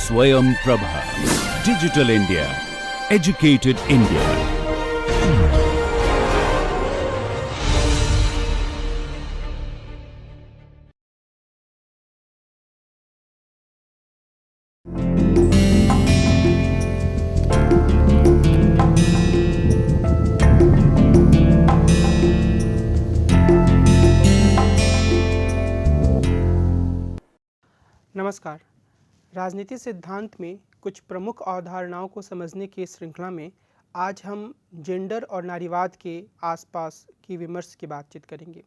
Swayam Prabha. Digital India. Educated India. नमस्कार। राजनीति सिद्धांत में कुछ प्रमुख अवधारणाओं को समझने की इस श्रृंखला में आज हम जेंडर और नारीवाद के आसपास की विमर्श की बातचीत करेंगे।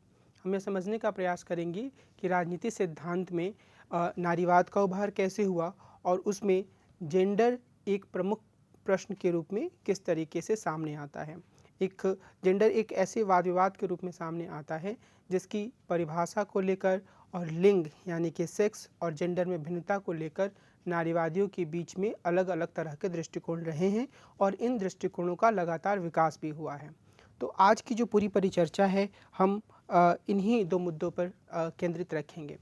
हम यह समझने का प्रयास करेंगे कि राजनीति सिद्धांत में नारीवाद का उभार कैसे हुआ और उसमें जेंडर एक प्रमुख प्रश्न के रूप में किस तरीके से सामने आता है। जेंडर एक ऐसे वाद विवाद के रूप में सामने आता है जिसकी परिभाषा को लेकर और लिंग यानी कि सेक्स और जेंडर में भिन्नता को लेकर नारीवादियों के बीच में अलग अलग तरह के दृष्टिकोण रहे हैं और इन दृष्टिकोणों का लगातार विकास भी हुआ है। तो आज की जो पूरी परिचर्चा है हम इन्हीं दो मुद्दों पर केंद्रित रखेंगे।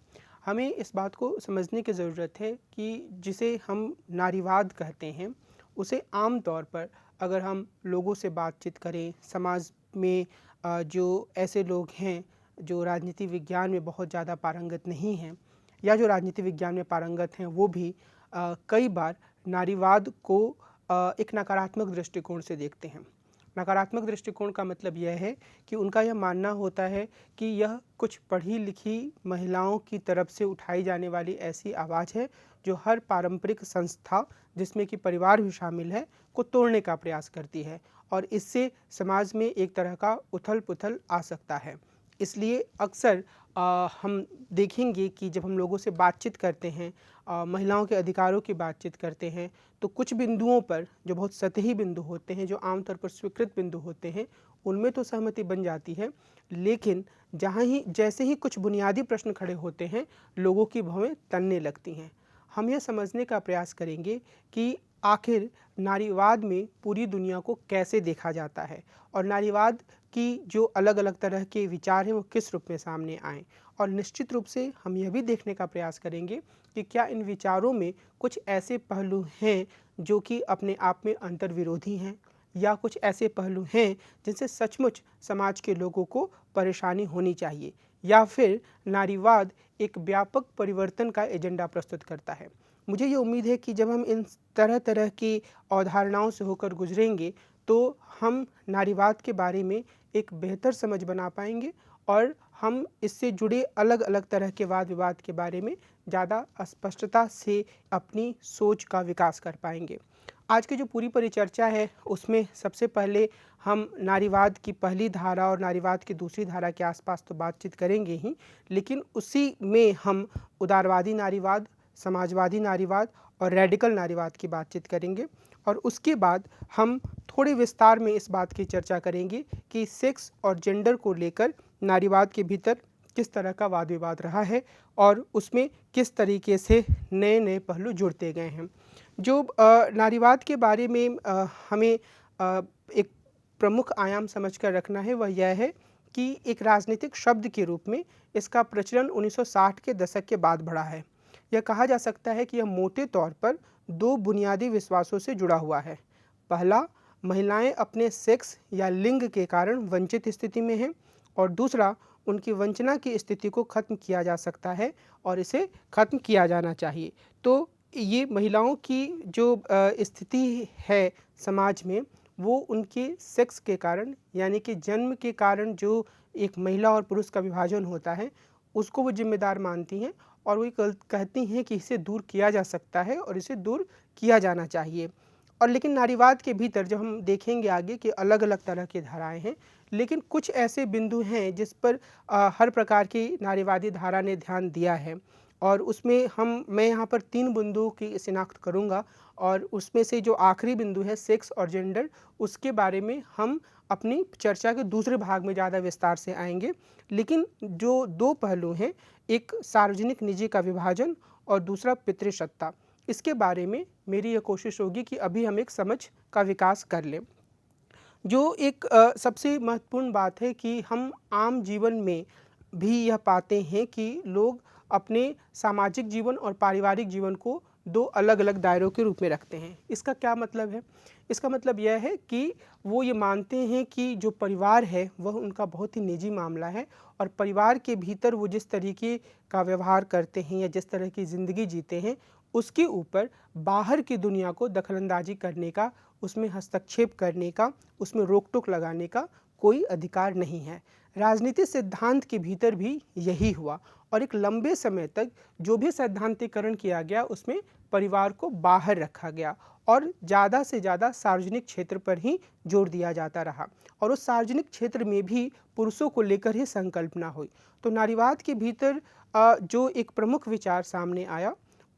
हमें इस बात को समझने की ज़रूरत है कि जिसे हम नारीवाद कहते हैं उसे आम तौर पर अगर हम लोगों से बातचीत करें, समाज में जो ऐसे लोग हैं जो राजनीति विज्ञान में बहुत ज़्यादा पारंगत नहीं हैं या जो राजनीति विज्ञान में पारंगत हैं वो भी कई बार नारीवाद को एक नकारात्मक दृष्टिकोण से देखते हैं। नकारात्मक दृष्टिकोण का मतलब यह है कि उनका यह मानना होता है कि यह कुछ पढ़ी लिखी महिलाओं की तरफ से उठाई जाने वाली ऐसी आवाज़ है जो हर पारंपरिक संस्था जिसमें कि परिवार भी शामिल है को तोड़ने का प्रयास करती है और इससे समाज में एक तरह का उथल पुथल आ सकता है। इसलिए अक्सर हम देखेंगे कि जब हम लोगों से बातचीत करते हैं, महिलाओं के अधिकारों की बातचीत करते हैं, तो कुछ बिंदुओं पर जो बहुत सतही बिंदु होते हैं, जो आमतौर पर स्वीकृत बिंदु होते हैं, उनमें तो सहमति बन जाती है, लेकिन जैसे ही कुछ बुनियादी प्रश्न खड़े होते हैं, लोगों की भवें तनने लगती हैं। हम यह समझने का प्रयास करेंगे कि आखिर नारीवाद में पूरी दुनिया को कैसे देखा जाता है और नारीवाद की जो अलग अलग तरह के विचार हैं वो किस रूप में सामने आएँ। और निश्चित रूप से हम यह भी देखने का प्रयास करेंगे कि क्या इन विचारों में कुछ ऐसे पहलू हैं जो कि अपने आप में अंतर्विरोधी हैं या कुछ ऐसे पहलू हैं जिनसे सचमुच समाज के लोगों को परेशानी होनी चाहिए या फिर नारीवाद एक व्यापक परिवर्तन का एजेंडा प्रस्तुत करता है। मुझे ये उम्मीद है कि जब हम इन तरह तरह की अवधारणाओं से होकर गुजरेंगे तो हम नारीवाद के बारे में एक बेहतर समझ बना पाएंगे और हम इससे जुड़े अलग अलग तरह के वाद विवाद के बारे में ज़्यादा स्पष्टता से अपनी सोच का विकास कर पाएंगे। आज की जो पूरी परिचर्चा है उसमें सबसे पहले हम नारीवाद की पहली धारा और नारीवाद की दूसरी धारा के आसपास तो बातचीत करेंगे ही, लेकिन उसी में हम उदारवादी नारीवाद, समाजवादी नारीवाद और रेडिकल नारीवाद की बातचीत करेंगे और उसके बाद हम थोड़े विस्तार में इस बात की चर्चा करेंगे कि सेक्स और जेंडर को लेकर नारीवाद के भीतर किस तरह का वाद विवाद रहा है और उसमें किस तरीके से नए नए पहलू जुड़ते गए हैं। जो नारीवाद के बारे में हमें एक प्रमुख आयाम समझकर रखना है वह यह है कि एक राजनीतिक शब्द के रूप में इसका प्रचलन 1960 के दशक के बाद बढ़ा है। यह कहा जा सकता है कि यह मोटे तौर पर दो बुनियादी विश्वासों से जुड़ा हुआ है। पहला, महिलाएं अपने सेक्स या लिंग के कारण वंचित स्थिति में हैं और दूसरा, उनकी वंचना की स्थिति को खत्म किया जा सकता है और इसे खत्म किया जाना चाहिए। तो ये महिलाओं की जो स्थिति है समाज में वो उनके सेक्स के कारण यानी कि जन्म के कारण जो एक महिला और पुरुष का विभाजन होता है उसको वो जिम्मेदार मानती हैं और वो कहती हैं कि इसे दूर किया जा सकता है और इसे दूर किया जाना चाहिए। और लेकिन नारीवाद के भीतर जब हम देखेंगे आगे कि अलग अलग तरह की धाराएं हैं, लेकिन कुछ ऐसे बिंदु हैं जिस पर हर प्रकार की नारीवादी धारा ने ध्यान दिया है और उसमें मैं यहाँ पर 3 बिंदुओं की शिनाख्त करूँगा और उसमें से जो आखिरी बिंदु है सेक्स और जेंडर, उसके बारे में हम अपनी चर्चा के दूसरे भाग में ज़्यादा विस्तार से आएंगे। लेकिन जो 2 पहलू हैं, एक सार्वजनिक निजी का विभाजन और दूसरा पितृसत्ता, इसके बारे में मेरी यह कोशिश होगी कि अभी हम एक समझ का विकास कर लें। जो एक सबसे महत्वपूर्ण बात है कि हम आम जीवन में भी यह पाते हैं कि लोग अपने सामाजिक जीवन और पारिवारिक जीवन को दो अलग अलग दायरों के रूप में रखते हैं। इसका क्या मतलब है? इसका मतलब यह है कि वो ये मानते हैं कि जो परिवार है वह उनका बहुत ही निजी मामला है और परिवार के भीतर वो जिस तरीके का व्यवहार करते हैं या जिस तरह की ज़िंदगी जीते हैं उसके ऊपर बाहर की दुनिया को दखलंदाजी करने का, उसमें हस्तक्षेप करने का, उसमें रोक-टोक लगाने का कोई अधिकार नहीं है। राजनीतिक सिद्धांत के भीतर भी यही हुआ और एक लंबे समय तक जो भी सैद्धांतिकरण किया गया उसमें परिवार को बाहर रखा गया और ज़्यादा से ज़्यादा सार्वजनिक क्षेत्र पर ही जोर दिया जाता रहा और उस सार्वजनिक क्षेत्र में भी पुरुषों को लेकर ही संकल्पना हुई। तो नारीवाद के भीतर जो एक प्रमुख विचार सामने आया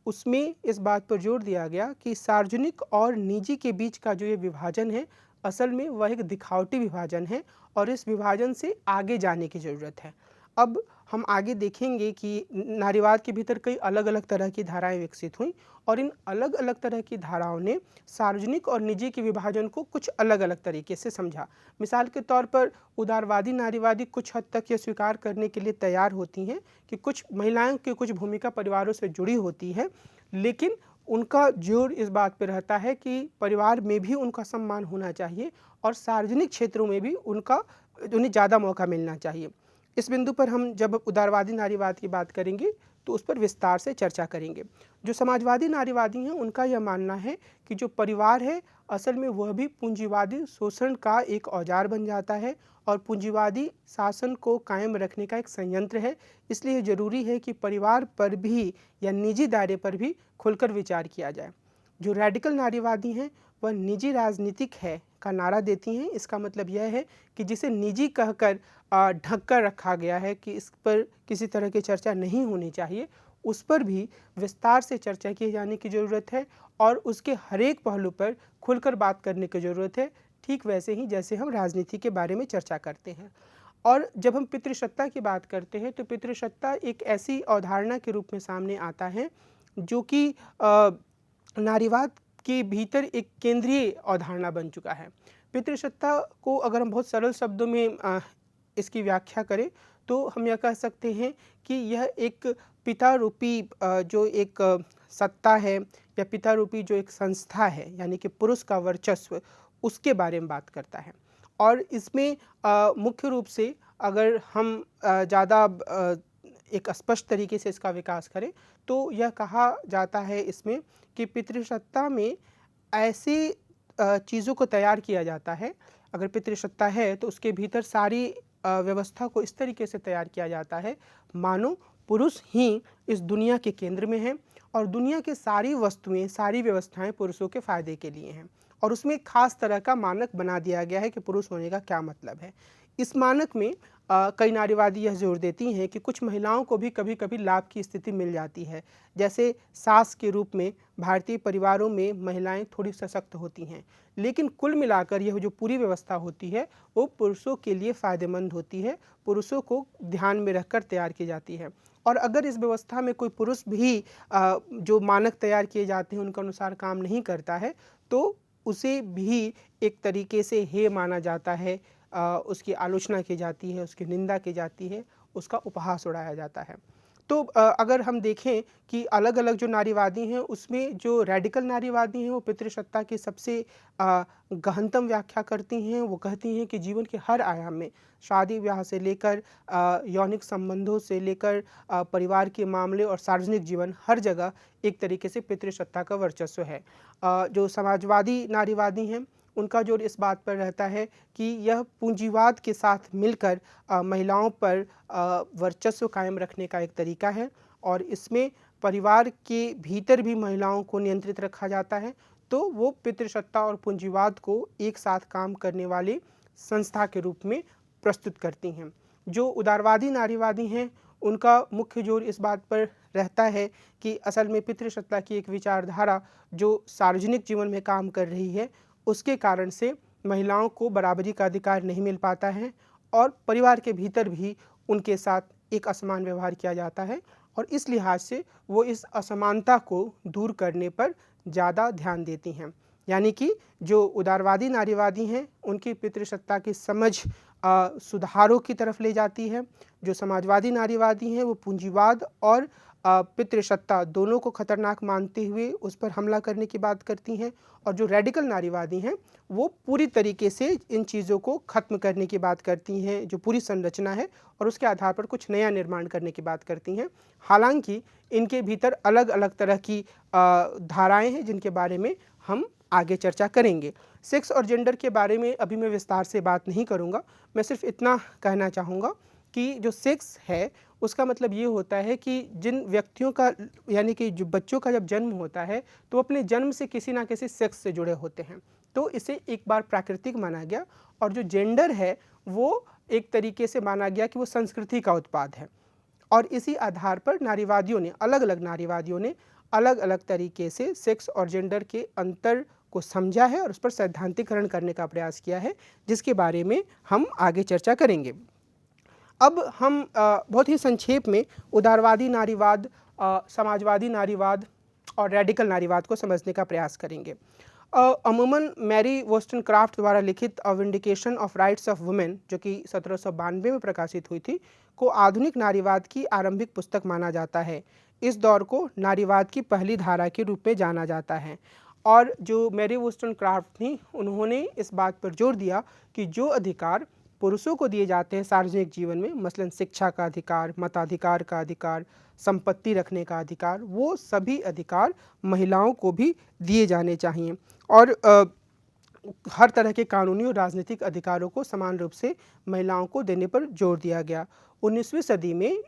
उसमें इस बात पर जोर दिया गया कि सार्वजनिक और निजी के बीच का जो ये विभाजन है असल में वह एक दिखावटी विभाजन है और इस विभाजन से आगे जाने की ज़रूरत है। अब हम आगे देखेंगे कि नारीवाद के भीतर कई अलग अलग तरह की धाराएं विकसित हुईं और इन अलग अलग तरह की धाराओं ने सार्वजनिक और निजी के विभाजन को कुछ अलग अलग तरीके से समझा। मिसाल के तौर पर उदारवादी नारीवादी कुछ हद तक ये स्वीकार करने के लिए तैयार होती हैं कि कुछ महिलाओं की कुछ भूमिका परिवारों से जुड़ी होती है, लेकिन उनका जोर इस बात पर रहता है कि परिवार में भी उनका सम्मान होना चाहिए और सार्वजनिक क्षेत्रों में भी उन्हें ज़्यादा मौका मिलना चाहिए। इस बिंदु पर हम जब उदारवादी नारीवाद की बात करेंगे तो उस पर विस्तार से चर्चा करेंगे। जो समाजवादी नारीवादी हैं उनका यह मानना है कि जो परिवार है असल में वह भी पूंजीवादी शोषण का एक औजार बन जाता है और पूंजीवादी शासन को कायम रखने का एक संयंत्र है। इसलिए ज़रूरी है कि परिवार पर भी या निजी दायरे पर भी खुलकर विचार किया जाए। जो रेडिकल नारीवादी हैं वह निजी राजनीतिक है का नारा देती हैं। इसका मतलब यह है कि जिसे निजी कहकर ढक कर रखा गया है कि इस पर किसी तरह की चर्चा नहीं होनी चाहिए, उस पर भी विस्तार से चर्चा किए जाने की ज़रूरत है और उसके हर एक पहलू पर खुलकर बात करने की ज़रूरत है, ठीक वैसे ही जैसे हम राजनीति के बारे में चर्चा करते हैं। और जब हम पितृसत्ता की बात करते हैं तो पितृसत्ता एक ऐसी अवधारणा के रूप में सामने आता है जो कि नारीवाद के भीतर एक केंद्रीय अवधारणा बन चुका है। पितृसत्ता को अगर हम बहुत सरल शब्दों में इसकी व्याख्या करें तो हम यह कह सकते हैं कि यह एक पिता रूपी जो एक सत्ता है या पिता रूपी जो एक संस्था है यानी कि पुरुष का वर्चस्व, उसके बारे में बात करता है। और इसमें मुख्य रूप से अगर हम ज़्यादा एक स्पष्ट तरीके से इसका विकास करें तो यह कहा जाता है इसमें कि पितृसत्ता में ऐसी चीज़ों को तैयार किया जाता है, अगर पितृसत्ता है तो उसके भीतर सारी व्यवस्था को इस तरीके से तैयार किया जाता है मानो पुरुष ही इस दुनिया के केंद्र में है और दुनिया की सारी वस्तुएं, सारी व्यवस्थाएं पुरुषों के फ़ायदे के लिए हैं और उसमें एक खास तरह का मानक बना दिया गया है कि पुरुष होने का क्या मतलब है। इस मानक में कई नारीवादी यह जोर देती हैं कि कुछ महिलाओं को भी कभी कभी लाभ की स्थिति मिल जाती है, जैसे सास के रूप में भारतीय परिवारों में महिलाएं थोड़ी सशक्त होती हैं, लेकिन कुल मिलाकर यह जो पूरी व्यवस्था होती है वो पुरुषों के लिए फ़ायदेमंद होती है, पुरुषों को ध्यान में रखकर तैयार की जाती है। और अगर इस व्यवस्था में कोई पुरुष भी जो मानक तैयार किए जाते हैं उनके अनुसार काम नहीं करता है तो उसे भी एक तरीके से हेय माना जाता है, उसकी आलोचना की जाती है, उसकी निंदा की जाती है, उसका उपहास उड़ाया जाता है। तो अगर हम देखें कि अलग अलग जो नारीवादी हैं उसमें जो रेडिकल नारीवादी हैं वो पितृसत्ता की सबसे गहनतम व्याख्या करती हैं। वो कहती हैं कि जीवन के हर आयाम में शादी ब्याह से लेकर यौनिक संबंधों से लेकर परिवार के मामले और सार्वजनिक जीवन, हर जगह एक तरीके से पितृसत्ता का वर्चस्व है। जो समाजवादी नारीवादी हैं उनका जोर इस बात पर रहता है कि यह पूंजीवाद के साथ मिलकर महिलाओं पर वर्चस्व कायम रखने का एक तरीका है और इसमें परिवार के भीतर भी महिलाओं को नियंत्रित रखा जाता है, तो वो पितृसत्ता और पूंजीवाद को एक साथ काम करने वाली संस्था के रूप में प्रस्तुत करती हैं। जो उदारवादी नारीवादी हैं उनका मुख्य जोर इस बात पर रहता है कि असल में पितृसत्ता की एक विचारधारा जो सार्वजनिक जीवन में काम कर रही है उसके कारण से महिलाओं को बराबरी का अधिकार नहीं मिल पाता है और परिवार के भीतर भी उनके साथ एक असमान व्यवहार किया जाता है और इस लिहाज से वो इस असमानता को दूर करने पर ज़्यादा ध्यान देती हैं। यानी कि जो उदारवादी नारीवादी हैं उनकी पितृसत्ता की समझ सुधारों की तरफ ले जाती है, जो समाजवादी नारीवादी हैं वो पूंजीवाद और पितृसत्ता दोनों को खतरनाक मानते हुए उस पर हमला करने की बात करती हैं, और जो रेडिकल नारीवादी हैं वो पूरी तरीके से इन चीज़ों को ख़त्म करने की बात करती हैं, जो पूरी संरचना है, और उसके आधार पर कुछ नया निर्माण करने की बात करती हैं। हालांकि इनके भीतर अलग अलग तरह की धाराएं हैं जिनके बारे में हम आगे चर्चा करेंगे। सेक्स और जेंडर के बारे में अभी मैं विस्तार से बात नहीं करूंगा, मैं सिर्फ इतना कहना चाहूँगा कि जो सेक्स है उसका मतलब ये होता है कि जिन व्यक्तियों का, यानी कि जो बच्चों का जब जन्म होता है तो वो अपने जन्म से किसी ना किसी सेक्स से जुड़े होते हैं, तो इसे एक बार प्राकृतिक माना गया। और जो जेंडर है वो एक तरीके से माना गया कि वो संस्कृति का उत्पाद है, और इसी आधार पर नारीवादियों ने, अलग अलग नारीवादियों ने अलग अलग तरीके से सेक्स और जेंडर के अंतर को समझा है और उस पर सैद्धांतिकरण करने का प्रयास किया है, जिसके बारे में हम आगे चर्चा करेंगे। अब हम बहुत ही संक्षेप में उदारवादी नारीवाद, समाजवादी नारीवाद और रेडिकल नारीवाद को समझने का प्रयास करेंगे। अमूमन मैरी वोस्टनक्राफ्ट द्वारा लिखित a vindication of rights of women, जो कि 1792 में प्रकाशित हुई थी, को आधुनिक नारीवाद की आरंभिक पुस्तक माना जाता है। इस दौर को नारीवाद की पहली धारा के रूप में जाना जाता है, और जो मैरी वोस्टनक्राफ्ट थी उन्होंने इस बात पर जोर दिया कि जो अधिकार पुरुषों को दिए जाते हैं सार्वजनिक जीवन में, मसलन शिक्षा का अधिकार, मताधिकार का अधिकार, संपत्ति रखने का अधिकार, वो सभी अधिकार महिलाओं को भी दिए जाने चाहिए, और हर तरह के कानूनी और राजनीतिक अधिकारों को समान रूप से महिलाओं को देने पर जोर दिया गया। 19वीं सदी में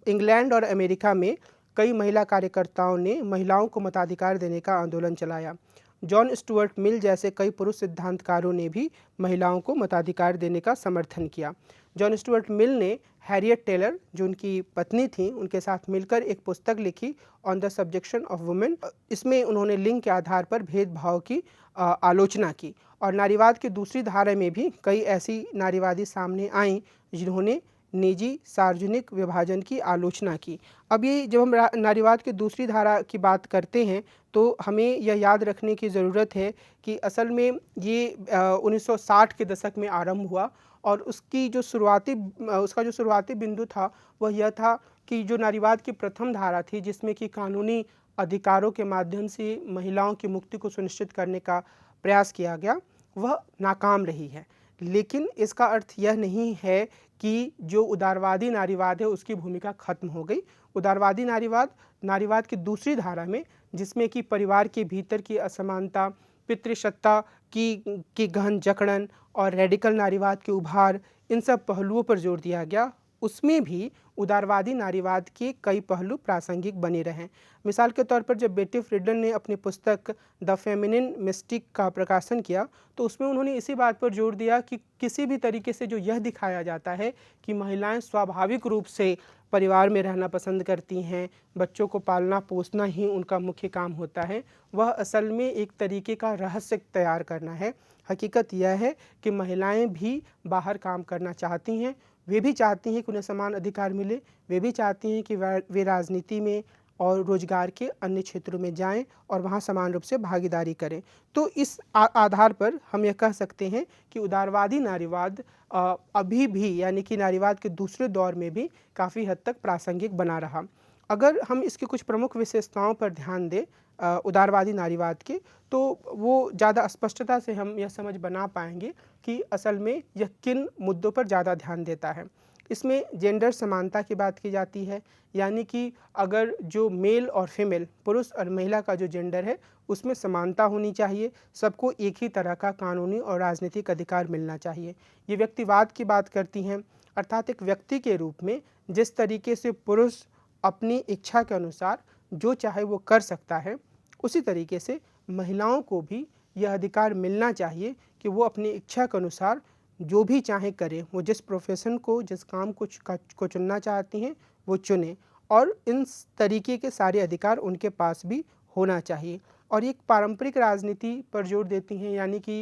इंग्लैंड और अमेरिका में कई महिला कार्यकर्ताओं ने महिलाओं को मताधिकार देने का आंदोलन चलाया। जॉन स्टुअर्ट मिल जैसे कई पुरुष सिद्धांतकारों ने भी महिलाओं को मताधिकार देने का समर्थन किया। जॉन स्टुअर्ट मिल ने हैरियट टेलर, जो उनकी पत्नी थी, उनके साथ मिलकर एक पुस्तक लिखी on the subjection of women. इसमें उन्होंने लिंग के आधार पर भेदभाव की आलोचना की, और नारीवाद की दूसरी धारा में भी कई ऐसी नारीवादी सामने आईं जिन्होंने निजी सार्वजनिक विभाजन की आलोचना की। अब ये जब हम नारीवाद की दूसरी धारा की बात करते हैं तो हमें यह याद रखने की ज़रूरत है कि असल में ये 1960 के दशक में आरंभ हुआ, और उसका जो शुरुआती बिंदु था वह यह था कि जो नारीवाद की प्रथम धारा थी, जिसमें कि कानूनी अधिकारों के माध्यम से महिलाओं की मुक्ति को सुनिश्चित करने का प्रयास किया गया, वह नाकाम रही है। लेकिन इसका अर्थ यह नहीं है कि जो उदारवादी नारीवाद है उसकी भूमिका खत्म हो गई। उदारवादी नारीवाद की दूसरी धारा में, जिसमें कि परिवार के भीतर की असमानता, पितृसत्ता की गहन जकड़न और रेडिकल नारीवाद के उभार, इन सब पहलुओं पर जोर दिया गया, उसमें भी उदारवादी नारीवाद के कई पहलू प्रासंगिक बने रहें। मिसाल के तौर पर जब बेटी फ्रीडन ने अपनी पुस्तक द फेमिनिन मिस्टिक का प्रकाशन किया तो उसमें उन्होंने इसी बात पर जोर दिया कि किसी भी तरीके से जो यह दिखाया जाता है कि महिलाएं स्वाभाविक रूप से परिवार में रहना पसंद करती हैं, बच्चों को पालना पोसना ही उनका मुख्य काम होता है, वह असल में एक तरीके का रहस्य तैयार करना है। हकीकत यह है कि महिलाएं भी बाहर काम करना चाहती हैं, वे भी चाहती हैं कि उन्हें समान अधिकार मिले, वे भी चाहती हैं कि वे राजनीति में और रोजगार के अन्य क्षेत्रों में जाएं और वहां समान रूप से भागीदारी करें। तो इस आधार पर हम यह कह सकते हैं कि उदारवादी नारीवाद अभी भी, यानी कि नारीवाद के दूसरे दौर में भी काफ़ी हद तक प्रासंगिक बना रहा। अगर हम इसकी कुछ प्रमुख विशेषताओं पर ध्यान दें उदारवादी नारीवाद के, तो वो ज़्यादा स्पष्टता से हम यह समझ बना पाएंगे कि असल में यह किन मुद्दों पर ज़्यादा ध्यान देता है। इसमें जेंडर समानता की बात की जाती है, यानी कि अगर जो मेल और फीमेल, पुरुष और महिला का जो जेंडर है उसमें समानता होनी चाहिए, सबको एक ही तरह का कानूनी और राजनीतिक अधिकार मिलना चाहिए। ये व्यक्तिवाद की बात करती हैं, अर्थात एक व्यक्ति के रूप में जिस तरीके से पुरुष अपनी इच्छा के अनुसार जो चाहे वो कर सकता है, उसी तरीके से महिलाओं को भी यह अधिकार मिलना चाहिए कि वो अपनी इच्छा के अनुसार जो भी चाहे करें, वो जिस प्रोफेशन को, जिस काम को चुनना चाहती हैं वो चुनें, और इन तरीके के सारे अधिकार उनके पास भी होना चाहिए। और एक पारंपरिक राजनीति पर जोर देती हैं, यानी कि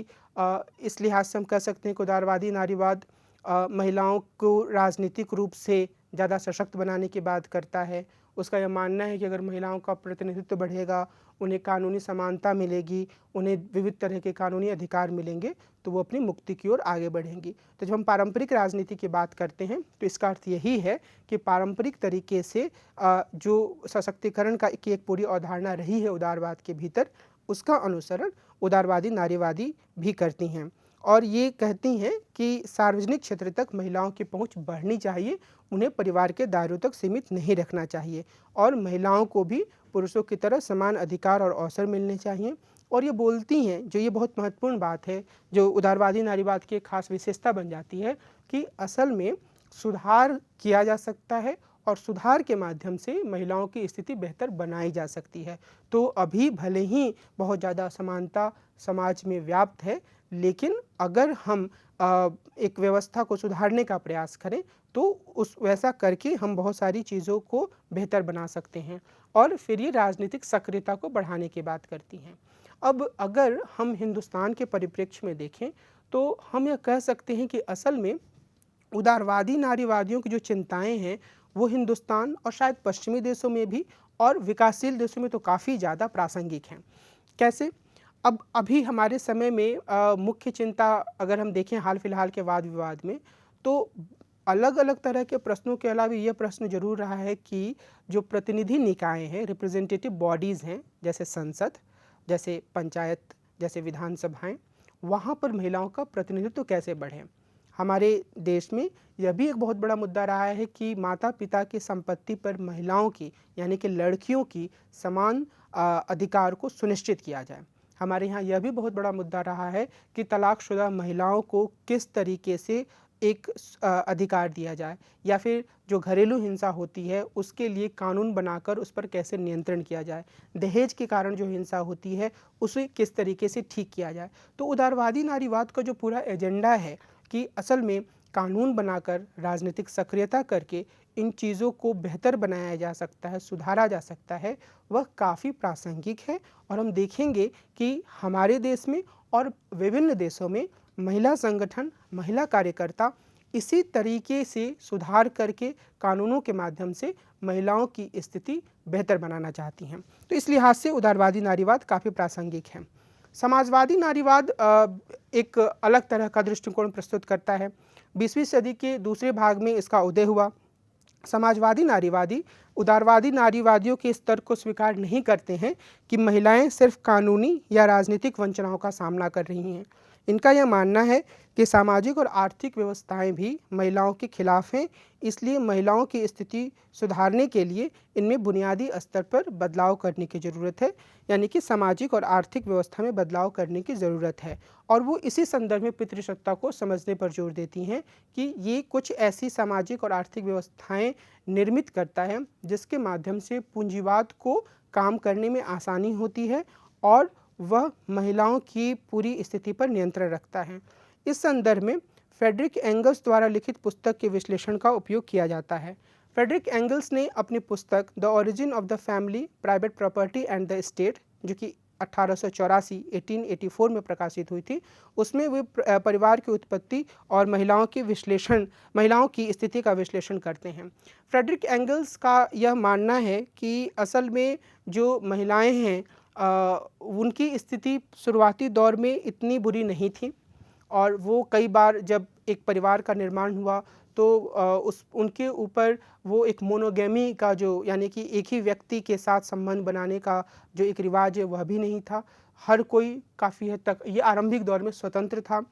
इस लिहाज से हम कह सकते हैं कि उदारवादी नारीवाद महिलाओं को राजनीतिक रूप से ज़्यादा सशक्त बनाने की बात करता है। उसका यह मानना है कि अगर महिलाओं का प्रतिनिधित्व बढ़ेगा, उन्हें कानूनी समानता मिलेगी, उन्हें विविध तरह के कानूनी अधिकार मिलेंगे, तो वो अपनी मुक्ति की ओर आगे बढ़ेंगी। तो जब हम पारंपरिक राजनीति की बात करते हैं तो इसका अर्थ यही है कि पारंपरिक तरीके से जो सशक्तिकरण की एक पूरी अवधारणा रही है उदारवाद के भीतर, उसका अनुसरण उदारवादी नारीवादी भी करती हैं और ये कहती हैं कि सार्वजनिक क्षेत्र तक महिलाओं की पहुंच बढ़नी चाहिए, उन्हें परिवार के दायरों तक सीमित नहीं रखना चाहिए और महिलाओं को भी पुरुषों की तरह समान अधिकार और अवसर मिलने चाहिए। और ये बोलती हैं, जो ये बहुत महत्वपूर्ण बात है, जो उदारवादी नारीवाद की एक खास विशेषता बन जाती है, कि असल में सुधार किया जा सकता है और सुधार के माध्यम से महिलाओं की स्थिति बेहतर बनाई जा सकती है। तो अभी भले ही बहुत ज़्यादा असमानता समाज में व्याप्त है, लेकिन अगर हम एक व्यवस्था को सुधारने का प्रयास करें तो उस वैसा करके हम बहुत सारी चीज़ों को बेहतर बना सकते हैं और फिर ये राजनीतिक सक्रियता को बढ़ाने की बात करती हैं। अब अगर हम हिंदुस्तान के परिप्रेक्ष्य में देखें तो हम यह कह सकते हैं कि असल में उदारवादी नारीवादियों की जो चिंताएं हैं वो हिंदुस्तान और शायद पश्चिमी देशों में भी और विकासशील देशों में तो काफ़ी ज़्यादा प्रासंगिक हैं। कैसे? अब अभी हमारे समय में मुख्य चिंता अगर हम देखें हाल फिलहाल के वाद विवाद में, तो अलग अलग तरह के प्रश्नों के अलावा यह प्रश्न जरूर रहा है कि जो प्रतिनिधि निकाय हैं, रिप्रेजेंटेटिव बॉडीज़ हैं, जैसे संसद, जैसे पंचायत, जैसे विधानसभाएं, वहाँ पर महिलाओं का प्रतिनिधित्व कैसे बढ़े। हमारे देश में यह भी एक बहुत बड़ा मुद्दा रहा है कि माता पिता की संपत्ति पर महिलाओं की यानी कि लड़कियों की समान अधिकार को सुनिश्चित किया जाए। हमारे यहाँ यह भी बहुत बड़ा मुद्दा रहा है कि तलाकशुदा महिलाओं को किस तरीके से एक अधिकार दिया जाए या फिर जो घरेलू हिंसा होती है उसके लिए कानून बनाकर उस पर कैसे नियंत्रण किया जाए, दहेज के कारण जो हिंसा होती है उसे किस तरीके से ठीक किया जाए। तो उदारवादी नारीवाद का जो पूरा एजेंडा है कि असल में कानून बनाकर राजनीतिक सक्रियता करके इन चीज़ों को बेहतर बनाया जा सकता है, सुधारा जा सकता है, वह काफ़ी प्रासंगिक है। और हम देखेंगे कि हमारे देश में और विभिन्न देशों में महिला संगठन, महिला कार्यकर्ता इसी तरीके से सुधार करके कानूनों के माध्यम से महिलाओं की स्थिति बेहतर बनाना चाहती हैं। तो इस लिहाज से उदारवादी नारीवाद काफ़ी प्रासंगिक है। समाजवादी नारीवाद एक अलग तरह का दृष्टिकोण प्रस्तुत करता है। 20वीं सदी के दूसरे भाग में इसका उदय हुआ। समाजवादी नारीवादी उदारवादी नारीवादियों के स्तर को स्वीकार नहीं करते हैं कि महिलाएं सिर्फ कानूनी या राजनीतिक वंचनाओं का सामना कर रही हैं। इनका यह मानना है कि सामाजिक और आर्थिक व्यवस्थाएं भी महिलाओं के खिलाफ हैं, इसलिए महिलाओं की स्थिति सुधारने के लिए इनमें बुनियादी स्तर पर बदलाव करने की ज़रूरत है, यानी कि सामाजिक और आर्थिक व्यवस्था में बदलाव करने की ज़रूरत है। और वो इसी संदर्भ में पितृसत्ता को समझने पर जोर देती हैं कि ये कुछ ऐसी सामाजिक और आर्थिक व्यवस्थाएं निर्मित करता है जिसके माध्यम से पूंजीवाद को काम करने में आसानी होती है और वह महिलाओं की पूरी स्थिति पर नियंत्रण रखता है। इस संदर्भ में फ्रेडरिक एंगल्स द्वारा लिखित पुस्तक के विश्लेषण का उपयोग किया जाता है। फ्रेडरिक एंगल्स ने अपनी पुस्तक the origin of the family, private property and the state, जो कि 1884 में प्रकाशित हुई थी, उसमें वे परिवार की उत्पत्ति और महिलाओं की स्थिति का विश्लेषण करते हैं। फ्रेडरिक एंगल्स का यह मानना है कि असल में जो महिलाएं हैं उनकी स्थिति शुरुआती दौर में इतनी बुरी नहीं थी और वो कई बार जब एक परिवार का निर्माण हुआ तो उनके ऊपर वो एक मोनोगेमी का जो यानी कि एक ही व्यक्ति के साथ संबंध बनाने का जो एक रिवाज है वह भी नहीं था। हर कोई काफ़ी हद तक ये आरंभिक दौर में स्वतंत्र था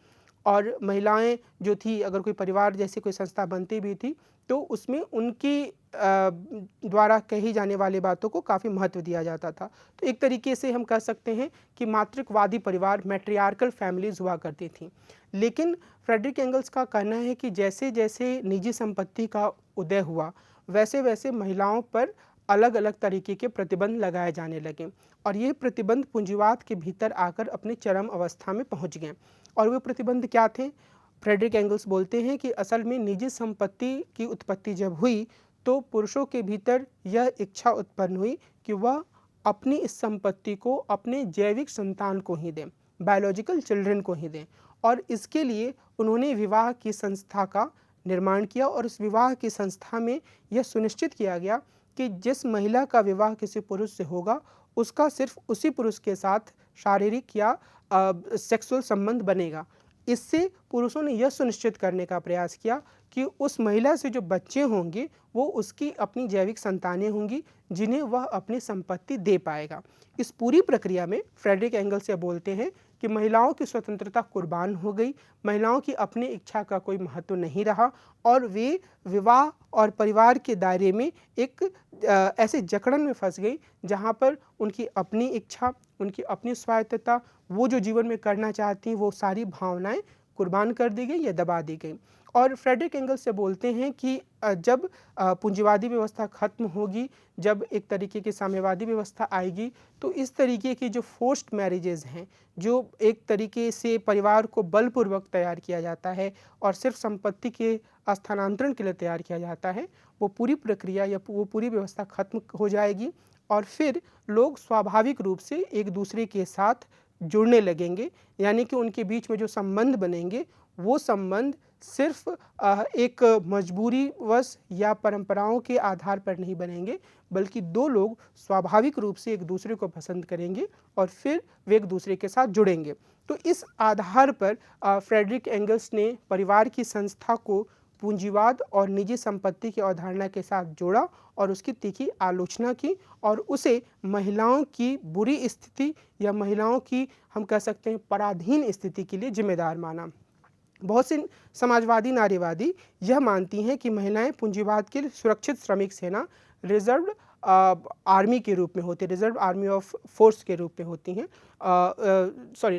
और महिलाएं जो थी अगर कोई परिवार जैसे कोई संस्था बनती भी थी तो उसमें उनकी द्वारा कही जाने वाली बातों को काफ़ी महत्व दिया जाता था। तो एक तरीके से हम कह सकते हैं कि मातृत्ववादी परिवार, मैट्रियार्कल फैमिलीज हुआ करती थी। लेकिन फ्रेडरिक एंगल्स का कहना है कि जैसे जैसे निजी संपत्ति का उदय हुआ वैसे वैसे महिलाओं पर अलग अलग तरीके के प्रतिबंध लगाए जाने लगे और ये प्रतिबंध पूंजीवाद के भीतर आकर अपने चरम अवस्था में पहुंच गए। और वे प्रतिबंध क्या थे? फ्रेडरिक एंगल्स बोलते हैं कि असल में निजी संपत्ति की उत्पत्ति जब हुई तो पुरुषों के भीतर यह इच्छा उत्पन्न हुई कि वह अपनी इस संपत्ति को अपने जैविक संतान को ही दें, बायोलॉजिकल चिल्ड्रन को ही दें, और इसके लिए उन्होंने विवाह की संस्था का निर्माण किया और इस विवाह की संस्था में यह सुनिश्चित किया गया कि जिस महिला का विवाह किसी पुरुष से होगा उसका सिर्फ उसी पुरुष के साथ शारीरिक या सेक्सुअल संबंध बनेगा। इससे पुरुषों ने यह सुनिश्चित करने का प्रयास किया कि उस महिला से जो बच्चे होंगे वो उसकी अपनी जैविक संतानें होंगी जिन्हें वह अपनी संपत्ति दे पाएगा। इस पूरी प्रक्रिया में फ्रेडरिक एंगल्स ये बोलते हैं कि महिलाओं की स्वतंत्रता कुर्बान हो गई, महिलाओं की अपनी इच्छा का कोई महत्व नहीं रहा और वे विवाह और परिवार के दायरे में एक ऐसे जकड़न में फंस गई जहाँ पर उनकी अपनी इच्छा, उनकी अपनी स्वायत्तता, वो जो जीवन में करना चाहती वो सारी भावनाएं कुर्बान कर दी गई या दबा दी गई। और फ्रेडरिक एंगल्स से बोलते हैं कि जब पूंजीवादी व्यवस्था खत्म होगी, जब एक तरीके की साम्यवादी व्यवस्था आएगी, तो इस तरीके की जो फोर्स्ड मैरिजेज हैं, जो एक तरीके से परिवार को बलपूर्वक तैयार किया जाता है और सिर्फ संपत्ति के स्थानांतरण के लिए तैयार किया जाता है, वो पूरी प्रक्रिया या वो पूरी व्यवस्था खत्म हो जाएगी और फिर लोग स्वाभाविक रूप से एक दूसरे के साथ जुड़ने लगेंगे। यानी कि उनके बीच में जो संबंध बनेंगे वो संबंध सिर्फ एक मजबूरीवश या परंपराओं के आधार पर नहीं बनेंगे, बल्कि दो लोग स्वाभाविक रूप से एक दूसरे को पसंद करेंगे और फिर वे एक दूसरे के साथ जुड़ेंगे। तो इस आधार पर फ्रेडरिक एंगल्स ने परिवार की संस्था को पूंजीवाद और निजी संपत्ति की अवधारणा के साथ जोड़ा और उसकी तीखी आलोचना की और उसे महिलाओं की बुरी स्थिति या महिलाओं की हम कह सकते हैं पराधीन स्थिति के लिए जिम्मेदार माना। बहुत सी समाजवादी नारीवादी यह मानती हैं कि महिलाएं पूंजीवाद के सुरक्षित श्रमिक सेना रिजर्व आर्मी के रूप में होती है, रिजर्व आर्मी ऑफ फोर्स के रूप में होती हैं,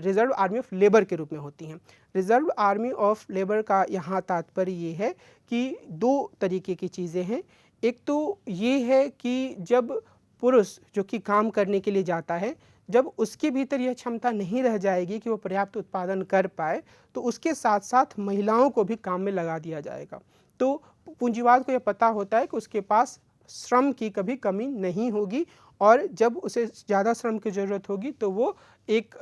रिजर्व आर्मी ऑफ लेबर के रूप में होती हैं। रिजर्व आर्मी ऑफ लेबर का यहाँ तात्पर्य ये है कि दो तरीके की चीज़ें हैं। एक तो ये है कि जब पुरुष जो कि काम करने के लिए जाता है, जब उसके भीतर यह क्षमता नहीं रह जाएगी कि वो पर्याप्त उत्पादन कर पाए, तो उसके साथ साथ महिलाओं को भी काम में लगा दिया जाएगा। तो पूंजीवाद को यह पता होता है कि उसके पास श्रम की कभी कमी नहीं होगी और जब उसे ज़्यादा श्रम की ज़रूरत होगी तो वो एक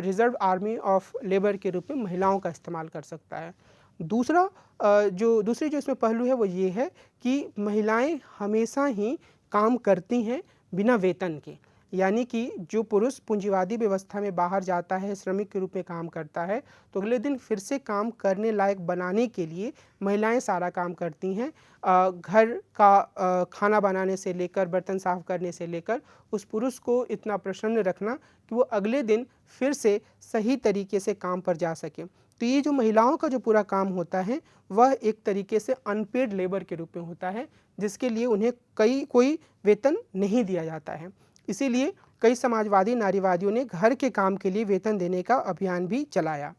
रिजर्व आर्मी ऑफ लेबर के रूप में महिलाओं का इस्तेमाल कर सकता है। दूसरी जो इसमें पहलू है वो ये है कि महिलाएं हमेशा ही काम करती हैं बिना वेतन के। यानी कि जो पुरुष पूंजीवादी व्यवस्था में बाहर जाता है, श्रमिक के रूप में काम करता है, तो अगले दिन फिर से काम करने लायक बनाने के लिए महिलाएं सारा काम करती हैं। घर का खाना बनाने से लेकर बर्तन साफ करने से लेकर उस पुरुष को इतना प्रसन्न रखना कि वो अगले दिन फिर से सही तरीके से काम पर जा सके। तो ये जो महिलाओं का जो पूरा काम होता है वह एक तरीके से अनपेड लेबर के रूप में होता है, जिसके लिए उन्हें कोई वेतन नहीं दिया जाता है। इसीलिए कई समाजवादी नारीवादियों ने घर के काम के लिए वेतन देने का अभियान भी चलाया।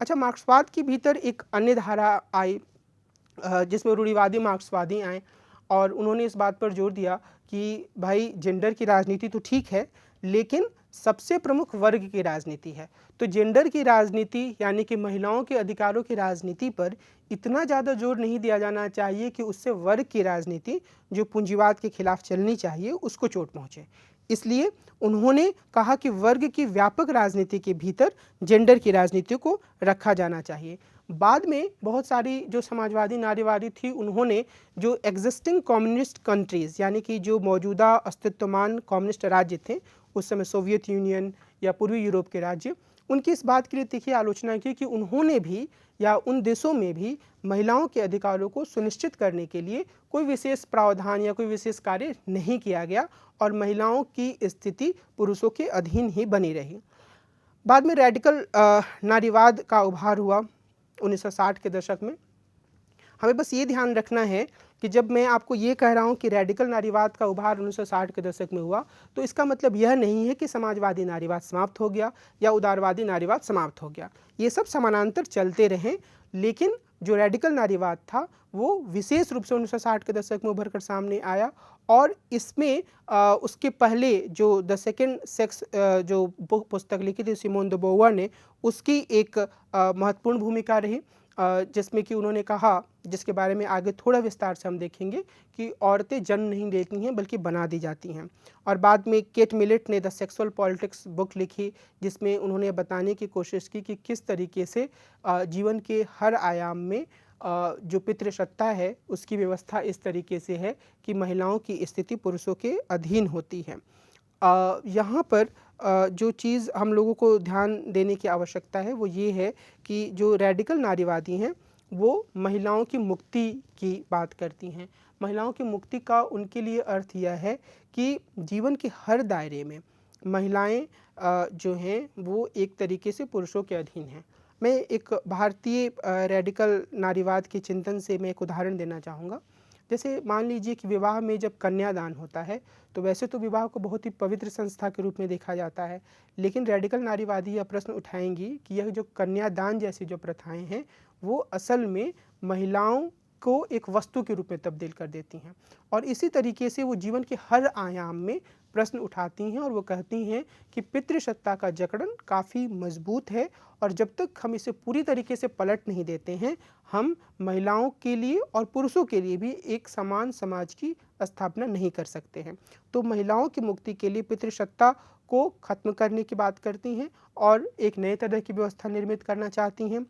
अच्छा, मार्क्सवाद के भीतर एक अन्य धारा आई जिसमें रूढ़िवादी मार्क्सवादी आए और उन्होंने इस बात पर जोर दिया कि भाई जेंडर की राजनीति तो ठीक है, लेकिन सबसे प्रमुख वर्ग की राजनीति है। तो जेंडर की राजनीति यानी कि महिलाओं के अधिकारों की राजनीति पर इतना ज़्यादा जोर नहीं दिया जाना चाहिए कि उससे वर्ग की राजनीति जो पूंजीवाद के खिलाफ चलनी चाहिए उसको चोट पहुँचे। इसलिए उन्होंने कहा कि वर्ग की व्यापक राजनीति के भीतर जेंडर की राजनीति को रखा जाना चाहिए। बाद में बहुत सारी जो समाजवादी नारीवादी थी उन्होंने जो एग्जिस्टिंग कम्युनिस्ट कंट्रीज़ यानी कि जो मौजूदा अस्तित्वमान कम्युनिस्ट राज्य थे उस समय सोवियत यूनियन या पूर्वी यूरोप के राज्य, उनकी इस बात के लिए तीखी आलोचना की कि उन्होंने भी या उन देशों में भी महिलाओं के अधिकारों को सुनिश्चित करने के लिए कोई विशेष प्रावधान या कोई विशेष कार्य नहीं किया गया और महिलाओं की स्थिति पुरुषों के अधीन ही बनी रही। बाद में रेडिकल नारीवाद का उभार हुआ 1960 के दशक में। हमें बस ये ध्यान रखना है कि जब मैं आपको ये कह रहा हूँ कि रेडिकल नारीवाद का उभार 1960 के दशक में हुआ, तो इसका मतलब यह नहीं है कि समाजवादी नारीवाद समाप्त हो गया या उदारवादी नारीवाद समाप्त हो गया। ये सब समानांतर चलते रहे, लेकिन जो रेडिकल नारीवाद था वो विशेष रूप से 1960 के दशक में उभर कर सामने आया और इसमें उसके पहले जो द सेकेंड सेक्स जो पुस्तक लिखी थी सिमोन दे बोवर ने, उसकी एक महत्वपूर्ण भूमिका रही, जिसमें कि उन्होंने कहा, जिसके बारे में आगे थोड़ा विस्तार से हम देखेंगे, कि औरतें जन्म नहीं लेती हैं बल्कि बना दी जाती हैं। और बाद में केट मिलेट ने द सेक्सुअल पॉलिटिक्स बुक लिखी, जिसमें उन्होंने बताने की कोशिश की कि किस तरीके से जीवन के हर आयाम में जो पितृसत्ता है उसकी व्यवस्था इस तरीके से है कि महिलाओं की स्थिति पुरुषों के अधीन होती है। यहाँ पर जो चीज़ हम लोगों को ध्यान देने की आवश्यकता है वो ये है कि जो रेडिकल नारीवादी हैं वो महिलाओं की मुक्ति की बात करती हैं। महिलाओं की मुक्ति का उनके लिए अर्थ यह है कि जीवन के हर दायरे में महिलाएं जो हैं वो एक तरीके से पुरुषों के अधीन हैं। मैं एक भारतीय रेडिकल नारीवाद के चिंतन से मैं एक उदाहरण देना चाहूँगा। जैसे मान लीजिए कि विवाह में जब कन्यादान होता है तो वैसे तो विवाह को बहुत ही पवित्र संस्था के रूप में देखा जाता है, लेकिन रेडिकल नारीवादी यह प्रश्न उठाएंगी कि यह जो कन्यादान जैसी जो प्रथाएं हैं वो असल में महिलाओं को एक वस्तु के रूप में तब्दील कर देती हैं। और इसी तरीके से वो जीवन के हर आयाम में प्रश्न उठाती हैं और वो कहती हैं कि पितृसत्ता का जकड़न काफ़ी मजबूत है और जब तक हम इसे पूरी तरीके से पलट नहीं देते हैं हम महिलाओं के लिए और पुरुषों के लिए भी एक समान समाज की स्थापना नहीं कर सकते हैं। तो महिलाओं की मुक्ति के लिए पितृसत्ता को खत्म करने की बात करती हैं और एक नए तरह की व्यवस्था निर्मित करना चाहती हैं।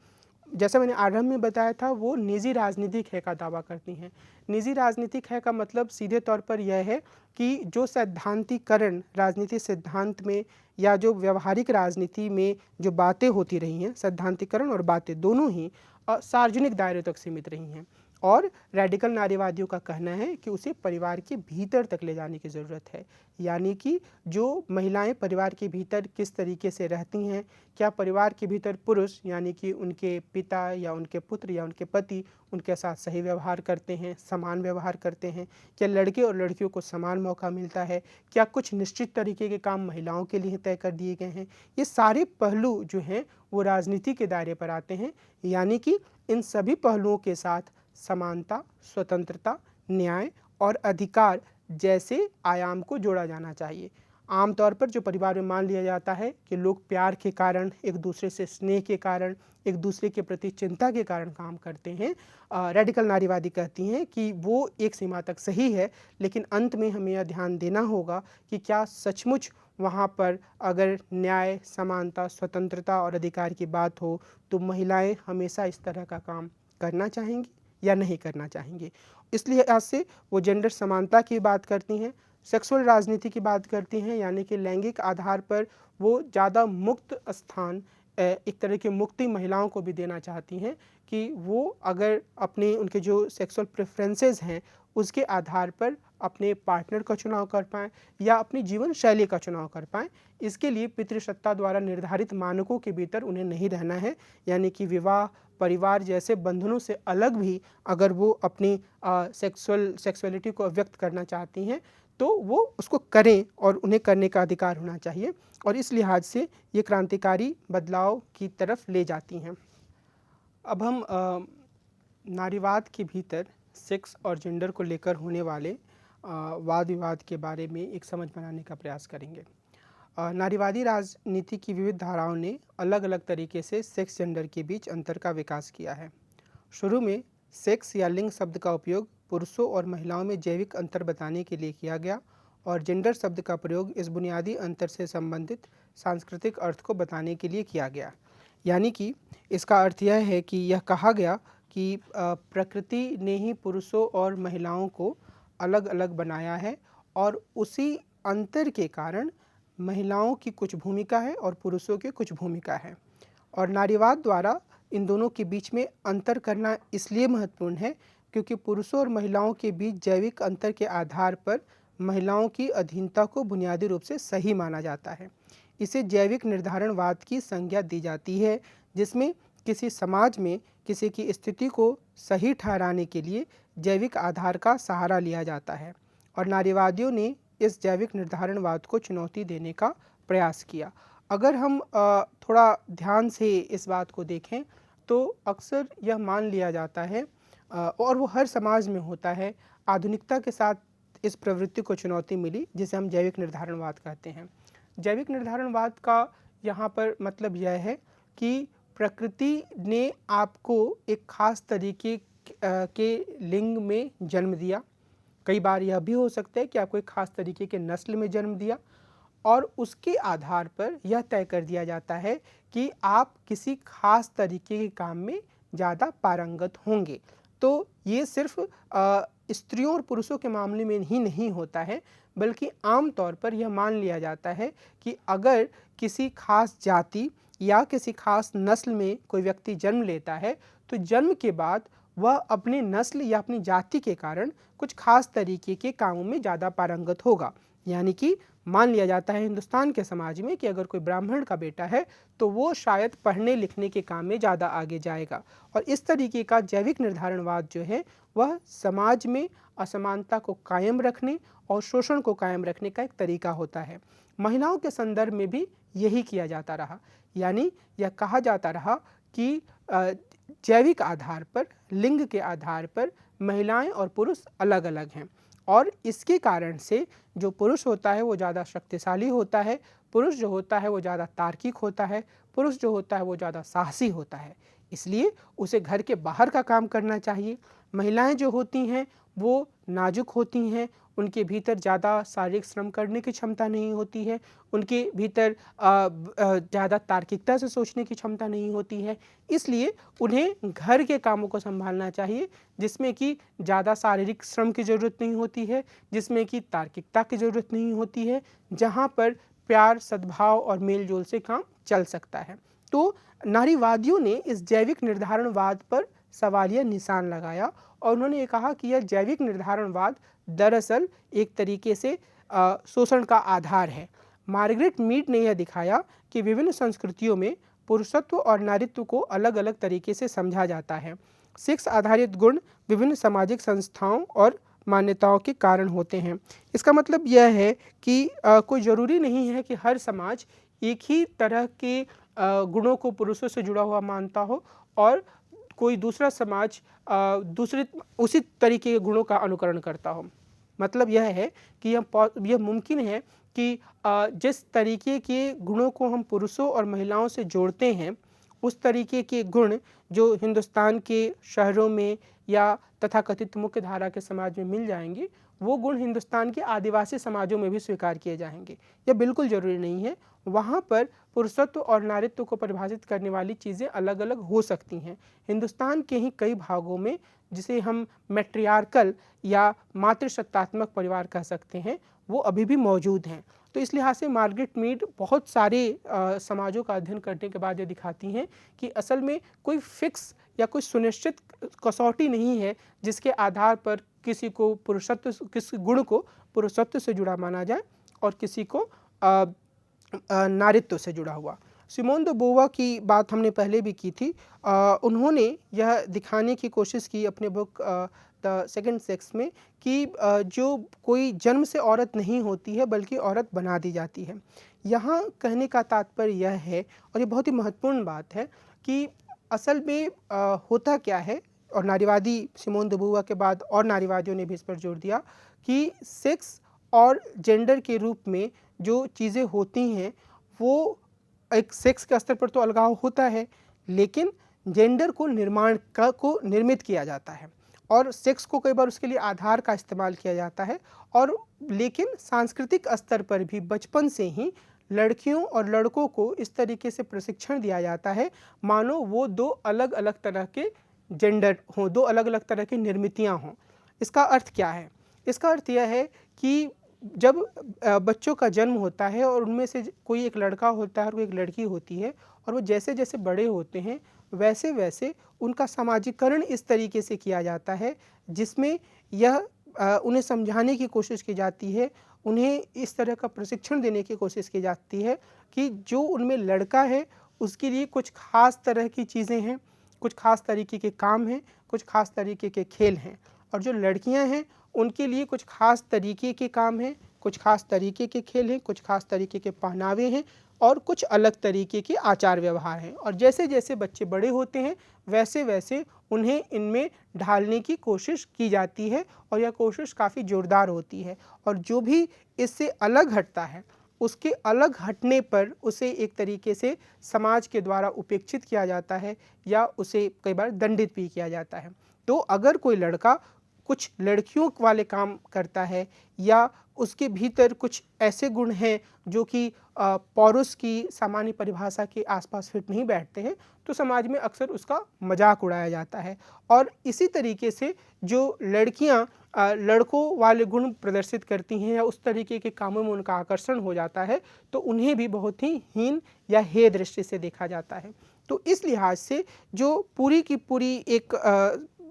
जैसा मैंने आरंभ में बताया था वो निजी राजनीतिक है का दावा करती हैं। निजी राजनीतिक है का मतलब सीधे तौर पर यह है कि जो सैद्धांतिकरण राजनीतिक सिद्धांत में या जो व्यवहारिक राजनीति में जो बातें होती रही हैं, सैद्धांतिकरण और बातें दोनों ही सार्वजनिक दायरे तक सीमित रही हैं। और रेडिकल नारीवादियों का कहना है कि उसे परिवार के भीतर तक ले जाने की ज़रूरत है, यानी कि जो महिलाएं परिवार के भीतर किस तरीके से रहती हैं, क्या परिवार के भीतर पुरुष यानी कि उनके पिता या उनके पुत्र या उनके पति उनके साथ सही व्यवहार करते हैं, समान व्यवहार करते हैं, क्या लड़के और लड़कियों को समान मौका मिलता है, क्या कुछ निश्चित तरीके के काम महिलाओं के लिए तय कर दिए गए हैं। ये सारे पहलू जो हैं वो राजनीति के दायरे पर आते हैं, यानी कि इन सभी पहलुओं के साथ समानता, स्वतंत्रता, न्याय और अधिकार जैसे आयाम को जोड़ा जाना चाहिए। आमतौर पर जो परिवार में मान लिया जाता है कि लोग प्यार के कारण, एक दूसरे से स्नेह के कारण, एक दूसरे के प्रति चिंता के कारण काम करते हैं, रेडिकल नारीवादी कहती हैं कि वो एक सीमा तक सही है, लेकिन अंत में हमें यह ध्यान देना होगा कि क्या सचमुच वहाँ पर अगर न्याय, समानता, स्वतंत्रता और अधिकार की बात हो तो महिलाएं हमेशा इस तरह का काम करना चाहेंगी या नहीं करना चाहेंगे। इसलिए आज से वो जेंडर समानता की बात करती हैं, सेक्सुअल राजनीति की बात करती हैं, यानी कि लैंगिक आधार पर वो ज़्यादा मुक्त स्थान, एक तरह की मुक्ति महिलाओं को भी देना चाहती हैं कि वो अगर अपने उनके जो सेक्सुअल प्रेफरेंसेस हैं उसके आधार पर अपने पार्टनर का चुनाव कर पाएँ या अपनी जीवन शैली का चुनाव कर पाएँ। इसके लिए पितृसत्ता द्वारा निर्धारित मानकों के भीतर उन्हें नहीं रहना है, यानी कि विवाह, परिवार जैसे बंधनों से अलग भी अगर वो अपनी सेक्सुअलिटी को व्यक्त करना चाहती हैं तो वो उसको करें और उन्हें करने का अधिकार होना चाहिए। और इस लिहाज से ये क्रांतिकारी बदलाव की तरफ ले जाती हैं। अब हम नारीवाद के भीतर सेक्स और जेंडर को लेकर होने वाले वाद विवाद के बारे में एक समझ बनाने का प्रयास करेंगे। नारीवादी राजनीति की विविध धाराओं ने अलग अलग तरीके से सेक्स जेंडर के बीच अंतर का विकास किया है। शुरू में सेक्स या लिंग शब्द का उपयोग पुरुषों और महिलाओं में जैविक अंतर बताने के लिए किया गया और जेंडर शब्द का प्रयोग इस बुनियादी अंतर से संबंधित सांस्कृतिक अर्थ को बताने के लिए किया गया। यानी कि इसका अर्थ यह है कि यह कहा गया कि प्रकृति ने ही पुरुषों और महिलाओं को अलग अलग बनाया है और उसी अंतर के कारण महिलाओं की कुछ भूमिका है और पुरुषों की कुछ भूमिका है। और नारीवाद द्वारा इन दोनों के बीच में अंतर करना इसलिए महत्वपूर्ण है क्योंकि पुरुषों और महिलाओं के बीच जैविक अंतर के आधार पर महिलाओं की अधीनता को बुनियादी रूप से सही माना जाता है। इसे जैविक निर्धारणवाद की संज्ञा दी जाती है, जिसमें किसी समाज में किसी की स्थिति को सही ठहराने के लिए जैविक आधार का सहारा लिया जाता है। और नारीवादियों ने इस जैविक निर्धारणवाद को चुनौती देने का प्रयास किया। अगर हम थोड़ा ध्यान से इस बात को देखें तो अक्सर यह मान लिया जाता है और वो हर समाज में होता है, आधुनिकता के साथ इस प्रवृत्ति को चुनौती मिली जिसे हम जैविक निर्धारणवाद कहते हैं। जैविक निर्धारणवाद का यहाँ पर मतलब यह है कि प्रकृति ने आपको एक खास तरीके के लिंग में जन्म दिया। कई बार यह भी हो सकता है कि आपको एक खास तरीके के नस्ल में जन्म दिया और उसके आधार पर यह तय कर दिया जाता है कि आप किसी खास तरीके के काम में ज़्यादा पारंगत होंगे। तो ये सिर्फ स्त्रियों और पुरुषों के मामले में ही नहीं होता है, बल्कि आम तौर पर यह मान लिया जाता है कि अगर किसी खास जाति या किसी खास नस्ल में कोई व्यक्ति जन्म लेता है, तो जन्म के बाद वह अपने नस्ल या अपनी जाति के कारण कुछ खास तरीके के कामों में ज़्यादा पारंगत होगा। यानी कि मान लिया जाता है हिंदुस्तान के समाज में कि अगर कोई ब्राह्मण का बेटा है तो वो शायद पढ़ने लिखने के काम में ज़्यादा आगे जाएगा। और इस तरीके का जैविक निर्धारणवाद जो है वह समाज में असमानता को कायम रखने और शोषण को कायम रखने का एक तरीका होता है। महिलाओं के संदर्भ में भी यही किया जाता रहा, यानी यह कहा जाता रहा कि जैविक आधार पर, लिंग के आधार पर महिलाएं और पुरुष अलग अलग हैं और इसके कारण से जो पुरुष होता है वो ज़्यादा शक्तिशाली होता है, पुरुष जो होता है वो ज़्यादा तार्किक होता है, पुरुष जो होता है वो ज़्यादा साहसी होता है, इसलिए उसे घर के बाहर का काम करना चाहिए। महिलाएं जो होती हैं वो नाजुक होती हैं, उनके भीतर ज़्यादा शारीरिक श्रम करने की क्षमता नहीं होती है, उनके भीतर ज़्यादा तार्किकता से सोचने की क्षमता नहीं होती है, इसलिए उन्हें घर के कामों को संभालना चाहिए जिसमें कि ज़्यादा शारीरिक श्रम की ज़रूरत नहीं होती है, जिसमें कि तार्किकता की ज़रूरत नहीं होती है, जहाँ पर प्यार, सद्भाव और मेल जोल से काम चल सकता है। तो नारीवादियों ने इस जैविक निर्धारणवाद पर सवालिया निशान लगाया और उन्होंने ये कहा कि यह जैविक निर्धारणवाद दरअसल एक तरीके से शोषण का आधार है। मार्गरेट मीड ने यह दिखाया कि विभिन्न संस्कृतियों में पुरुषत्व और नारीत्व को अलग अलग तरीके से समझा जाता है। सेक्स आधारित गुण विभिन्न सामाजिक संस्थाओं और मान्यताओं के कारण होते हैं। इसका मतलब यह है कि कोई ज़रूरी नहीं है कि हर समाज एक ही तरह के गुणों को पुरुषों से जुड़ा हुआ मानता हो और कोई दूसरा समाज दूसरे उसी तरीके के गुणों का अनुकरण करता हो। मतलब यह है कि यह मुमकिन है कि जिस तरीके के गुणों को हम पुरुषों और महिलाओं से जोड़ते हैं, उस तरीके के गुण जो हिंदुस्तान के शहरों में या तथाकथित मुख्य धारा के समाज में मिल जाएंगे, वो गुण हिंदुस्तान के आदिवासी समाजों में भी स्वीकार किए जाएंगे। यह बिल्कुल ज़रूरी नहीं है, वहाँ पर पुरुषत्व और नारीत्व को परिभाषित करने वाली चीज़ें अलग अलग हो सकती हैं। हिंदुस्तान के ही कई भागों में, जिसे हम मैट्रियार्कल या मातृसत्तात्मक परिवार कह सकते हैं, वो अभी भी मौजूद हैं। तो इस लिहाज से मार्गरेट मीड बहुत सारे समाजों का अध्ययन करने के बाद ये दिखाती हैं कि असल में कोई फिक्स या कोई सुनिश्चित कसौटी नहीं है जिसके आधार पर किसी को पुरुषत्व, किसी गुण को पुरुषत्व से जुड़ा माना जाए और किसी को नारीत्व से जुड़ा हुआ। सिमोन दे बोवा की बात हमने पहले भी की थी। उन्होंने यह दिखाने की कोशिश की अपने बुक द सेकंड सेक्स में कि जो कोई जन्म से औरत नहीं होती है बल्कि औरत बना दी जाती है। यहाँ कहने का तात्पर्य यह है, और ये बहुत ही महत्वपूर्ण बात है, कि असल में होता क्या है, और नारीवादी सिमोन दे बोवा के बाद और नारीवादियों ने भी इस पर जोर दिया कि सेक्स और जेंडर के रूप में जो चीज़ें होती हैं वो एक सेक्स के स्तर पर तो अलगाव होता है, लेकिन जेंडर को निर्मित किया जाता है और सेक्स को कई बार उसके लिए आधार का इस्तेमाल किया जाता है। और लेकिन सांस्कृतिक स्तर पर भी बचपन से ही लड़कियों और लड़कों को इस तरीके से प्रशिक्षण दिया जाता है मानो वो दो अलग अलग तरह के जेंडर हों, दो अलग अलग तरह की निर्मितियाँ हों। इसका अर्थ क्या है? इसका अर्थ यह है कि जब बच्चों का जन्म होता है और उनमें से कोई एक लड़का होता है और कोई एक लड़की होती है, और वो जैसे जैसे बड़े होते हैं वैसे वैसे उनका सामाजिकरण इस तरीके से किया जाता है जिसमें यह उन्हें समझाने की कोशिश की जाती है, उन्हें इस तरह का प्रशिक्षण देने की कोशिश की जाती है कि जो उनमें लड़का है उसके लिए कुछ खास तरह की चीज़ें हैं, कुछ खास तरीके के काम हैं, कुछ खास तरीके के खेल हैं, और जो लड़कियां हैं उनके लिए कुछ खास तरीके के काम हैं, कुछ खास तरीके के खेल हैं, कुछ खास तरीके के पहनावे हैं और कुछ अलग तरीके के आचार व्यवहार हैं। और जैसे जैसे बच्चे बड़े होते हैं वैसे वैसे उन्हें इनमें ढालने की कोशिश की जाती है और यह कोशिश काफ़ी ज़ोरदार होती है। और जो भी इससे अलग हटता है उसके अलग हटने पर उसे एक तरीके से समाज के द्वारा उपेक्षित किया जाता है या उसे कई बार दंडित भी किया जाता है। तो अगर कोई लड़का कुछ लड़कियों वाले काम करता है या उसके भीतर कुछ ऐसे गुण हैं जो कि पौरुष की सामान्य परिभाषा के आसपास फिट नहीं बैठते हैं, तो समाज में अक्सर उसका मजाक उड़ाया जाता है। और इसी तरीके से जो लड़कियां लड़कों वाले गुण प्रदर्शित करती हैं या उस तरीके के कामों में उनका आकर्षण हो जाता है, तो उन्हें भी बहुत ही हीन या हेय दृष्टि से देखा जाता है। तो इस लिहाज से जो पूरी की पूरी एक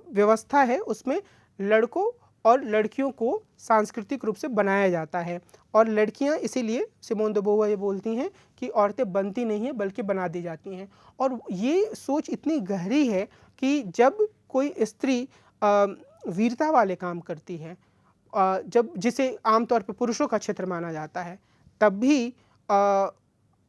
व्यवस्था है, उसमें लड़कों और लड़कियों को सांस्कृतिक रूप से बनाया जाता है। और लड़कियां इसीलिए सिमोन दे बोवा ये बोलती हैं कि औरतें बनती नहीं हैं बल्कि बना दी जाती हैं। और ये सोच इतनी गहरी है कि जब कोई स्त्री वीरता वाले काम करती है, जब जिसे आमतौर पर पुरुषों का क्षेत्र माना जाता है, तब भी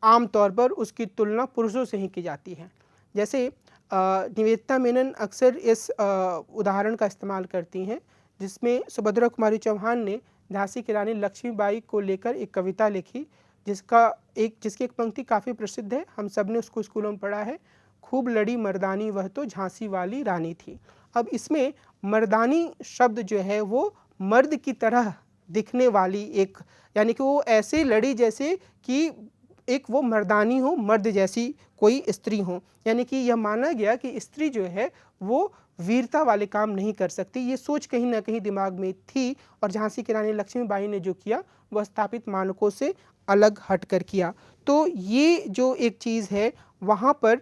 आमतौर पर उसकी तुलना पुरुषों से ही की जाती है। जैसे निवेदिता मेनन अक्सर इस उदाहरण का इस्तेमाल करती हैं, जिसमें सुभद्रा कुमारी चौहान ने झांसी की रानी लक्ष्मीबाई को लेकर एक कविता लिखी, जिसकी एक पंक्ति काफ़ी प्रसिद्ध है, हम सब ने उसको स्कूलों में पढ़ा है। खूब लड़ी मर्दानी वह तो झांसी वाली रानी थी। अब इसमें मर्दानी शब्द जो है वो मर्द की तरह दिखने वाली एक, यानी कि वो ऐसे लड़ी जैसे कि एक वो मर्दानी हो, मर्द जैसी कोई स्त्री हो। यानी कि यह माना गया कि स्त्री जो है वो वीरता वाले काम नहीं कर सकती। ये सोच कहीं ना कहीं दिमाग में थी और झांसी की रानी लक्ष्मीबाई ने जो किया वह स्थापित मानकों से अलग हटकर किया। तो ये जो एक चीज़ है वहाँ पर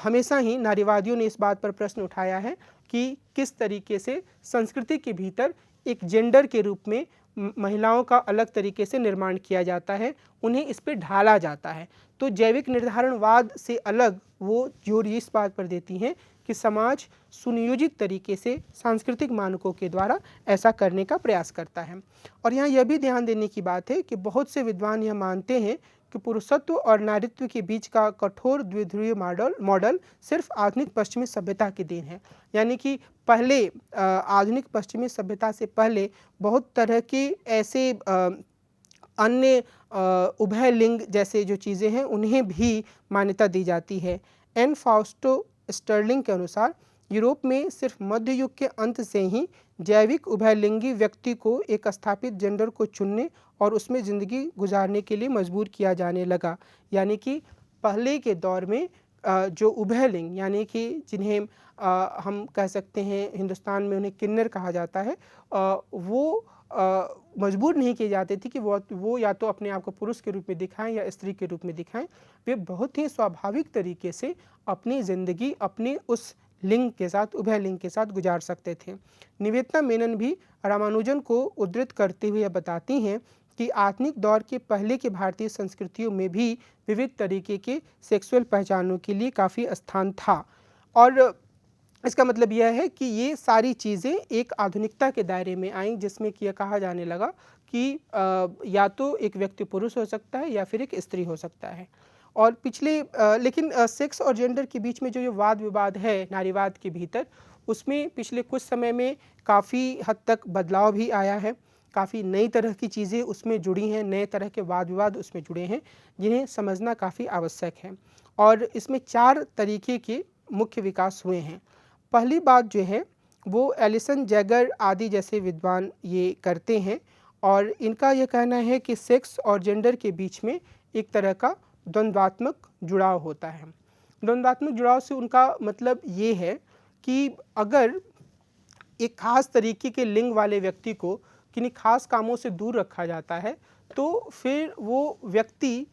हमेशा ही नारीवादियों ने इस बात पर प्रश्न उठाया है कि किस तरीके से संस्कृति के भीतर एक जेंडर के रूप में महिलाओं का अलग तरीके से निर्माण किया जाता है, उन्हें इस पे ढाला जाता है। तो जैविक निर्धारणवाद से अलग वो जोर इस बात पर देती हैं कि समाज सुनियोजित तरीके से सांस्कृतिक मानकों के द्वारा ऐसा करने का प्रयास करता है। और यहाँ यह भी ध्यान देने की बात है कि बहुत से विद्वान यह मानते हैं कि पुरुषत्व और नारीत्व के बीच का कठोर द्विध्रुवीय मॉडल सिर्फ आधुनिक पश्चिमी सभ्यता की देन है। यानी कि पहले आधुनिक पश्चिमी सभ्यता से पहले बहुत तरह के ऐसे अन्य उभय लिंग जैसे जो चीज़ें हैं उन्हें भी मान्यता दी जाती है। एन फाउस्टो स्टर्लिंग के अनुसार यूरोप में सिर्फ मध्य युग के अंत से ही जैविक उभयलिंगी व्यक्ति को एक स्थापित जेंडर को चुनने और उसमें ज़िंदगी गुजारने के लिए मजबूर किया जाने लगा। यानी कि पहले के दौर में जो उभयलिंग, यानी कि जिन्हें हम कह सकते हैं हिंदुस्तान में उन्हें किन्नर कहा जाता है, वो मजबूर नहीं किए जाते थे कि वो या तो अपने आप को पुरुष के रूप में दिखाएं या स्त्री के रूप में दिखाएं। वे बहुत ही स्वाभाविक तरीके से अपनी ज़िंदगी अपने उस लिंग के साथ, उभय लिंग के साथ गुजार सकते थे। निवेदिता मेनन भी रामानुजन को उद्धृत करते हुए बताती हैं कि आधुनिक दौर के पहले के भारतीय संस्कृतियों में भी विविध तरीके के सेक्सुअल पहचानों के लिए काफ़ी स्थान था। और इसका मतलब यह है कि ये सारी चीज़ें एक आधुनिकता के दायरे में आईं, जिसमें कि यह कहा जाने लगा कि या तो एक व्यक्ति पुरुष हो सकता है या फिर एक स्त्री हो सकता है। और लेकिन सेक्स और जेंडर के बीच में जो ये वाद विवाद है नारीवाद के भीतर, उसमें पिछले कुछ समय में काफ़ी हद तक बदलाव भी आया है। काफ़ी नई तरह की चीज़ें उसमें जुड़ी हैं, नए तरह के वाद विवाद उसमें जुड़े हैं, जिन्हें समझना काफ़ी आवश्यक है। और इसमें 4 तरीके के मुख्य विकास हुए हैं। पहली बात जो है वो एलिसन जैगर आदि जैसे विद्वान ये करते हैं, और इनका यह कहना है कि सेक्स और जेंडर के बीच में एक तरह का द्वंद्वात्मक जुड़ाव होता है। द्वंद्वात्मक जुड़ाव से उनका मतलब ये है कि अगर एक खास तरीके के लिंग वाले व्यक्ति को किन्हीं खास कामों से दूर रखा जाता है, तो फिर वो व्यक्ति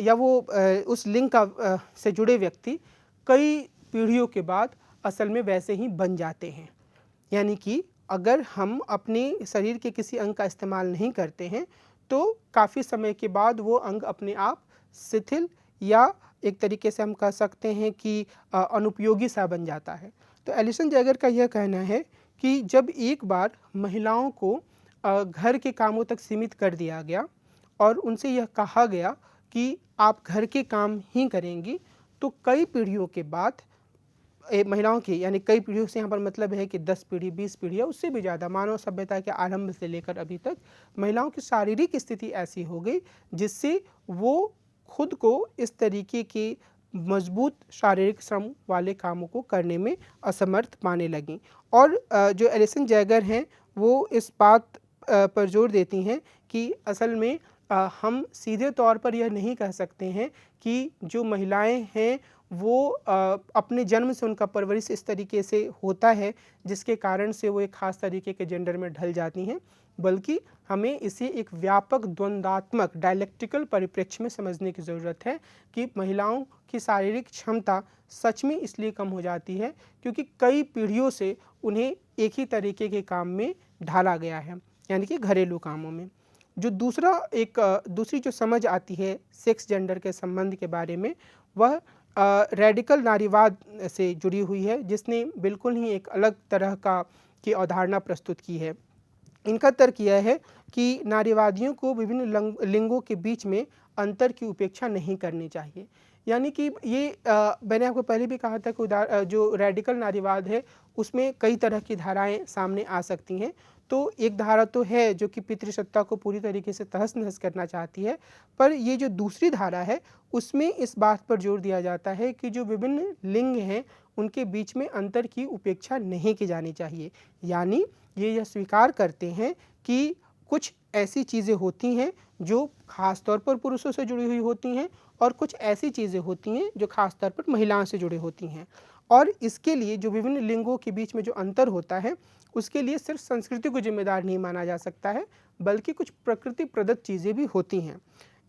या वो उस लिंग का से जुड़े व्यक्ति कई पीढ़ियों के बाद असल में वैसे ही बन जाते हैं। यानी कि अगर हम अपने शरीर के किसी अंग का इस्तेमाल नहीं करते हैं, तो काफ़ी समय के बाद वो अंग अपने आप शिथिल या एक तरीके से हम कह सकते हैं कि अनुपयोगी सा बन जाता है। तो एलिसन जैगर का यह कहना है कि जब एक बार महिलाओं को घर के कामों तक सीमित कर दिया गया और उनसे यह कहा गया कि आप घर के काम ही करेंगी, तो कई पीढ़ियों के बाद महिलाओं की, यानी कई पीढ़ियों से यहाँ पर मतलब है कि 10 पीढ़ी 20 पीढ़ी या उससे भी ज़्यादा, मानव सभ्यता के आरंभ से लेकर अभी तक महिलाओं की शारीरिक स्थिति ऐसी हो गई जिससे वो खुद को इस तरीके के मजबूत शारीरिक श्रम वाले कामों को करने में असमर्थ पाने लगीं। और जो एलिसन जैगर हैं वो इस बात पर जोर देती हैं कि असल में हम सीधे तौर पर यह नहीं कह सकते हैं कि जो महिलाएं हैं वो अपने जन्म से उनका परवरिश इस तरीके से होता है जिसके कारण से वो एक ख़ास तरीके के जेंडर में ढल जाती हैं, बल्कि हमें इसे एक व्यापक द्वंद्वात्मक डायलेक्टिकल परिप्रेक्ष्य में समझने की ज़रूरत है कि महिलाओं की शारीरिक क्षमता सच में इसलिए कम हो जाती है क्योंकि कई पीढ़ियों से उन्हें एक ही तरीके के काम में ढाला गया है, यानी कि घरेलू कामों में। जो दूसरी जो समझ आती है सेक्स जेंडर के संबंध के बारे में, वह रेडिकल नारीवाद से जुड़ी हुई है, जिसने बिल्कुल ही एक अलग तरह की अवधारणा प्रस्तुत की है। इनका तर्क यह है कि नारीवादियों को विभिन्न लिंगों के बीच में अंतर की उपेक्षा नहीं करनी चाहिए। यानी कि ये मैंने आपको पहले भी कहा था कि जो रेडिकल नारीवाद है उसमें कई तरह की धाराएं सामने आ सकती हैं। तो एक धारा तो है जो कि पितृसत्ता को पूरी तरीके से तहस नहस करना चाहती है, पर ये जो दूसरी धारा है उसमें इस बात पर जोर दिया जाता है कि जो विभिन्न लिंग हैं उनके बीच में अंतर की उपेक्षा नहीं की जानी चाहिए। यानी ये यह स्वीकार करते हैं कि कुछ ऐसी चीज़ें होती हैं जो ख़ास तौर पर पुरुषों से जुड़ी हुई होती हैं और कुछ ऐसी चीज़ें होती हैं जो ख़ास तौर पर महिलाओं से जुड़ी होती हैं। और इसके लिए जो विभिन्न लिंगों के बीच में जो अंतर होता है उसके लिए सिर्फ संस्कृति को जिम्मेदार नहीं माना जा सकता है, बल्कि कुछ प्रकृति प्रदत्त चीज़ें भी होती हैं।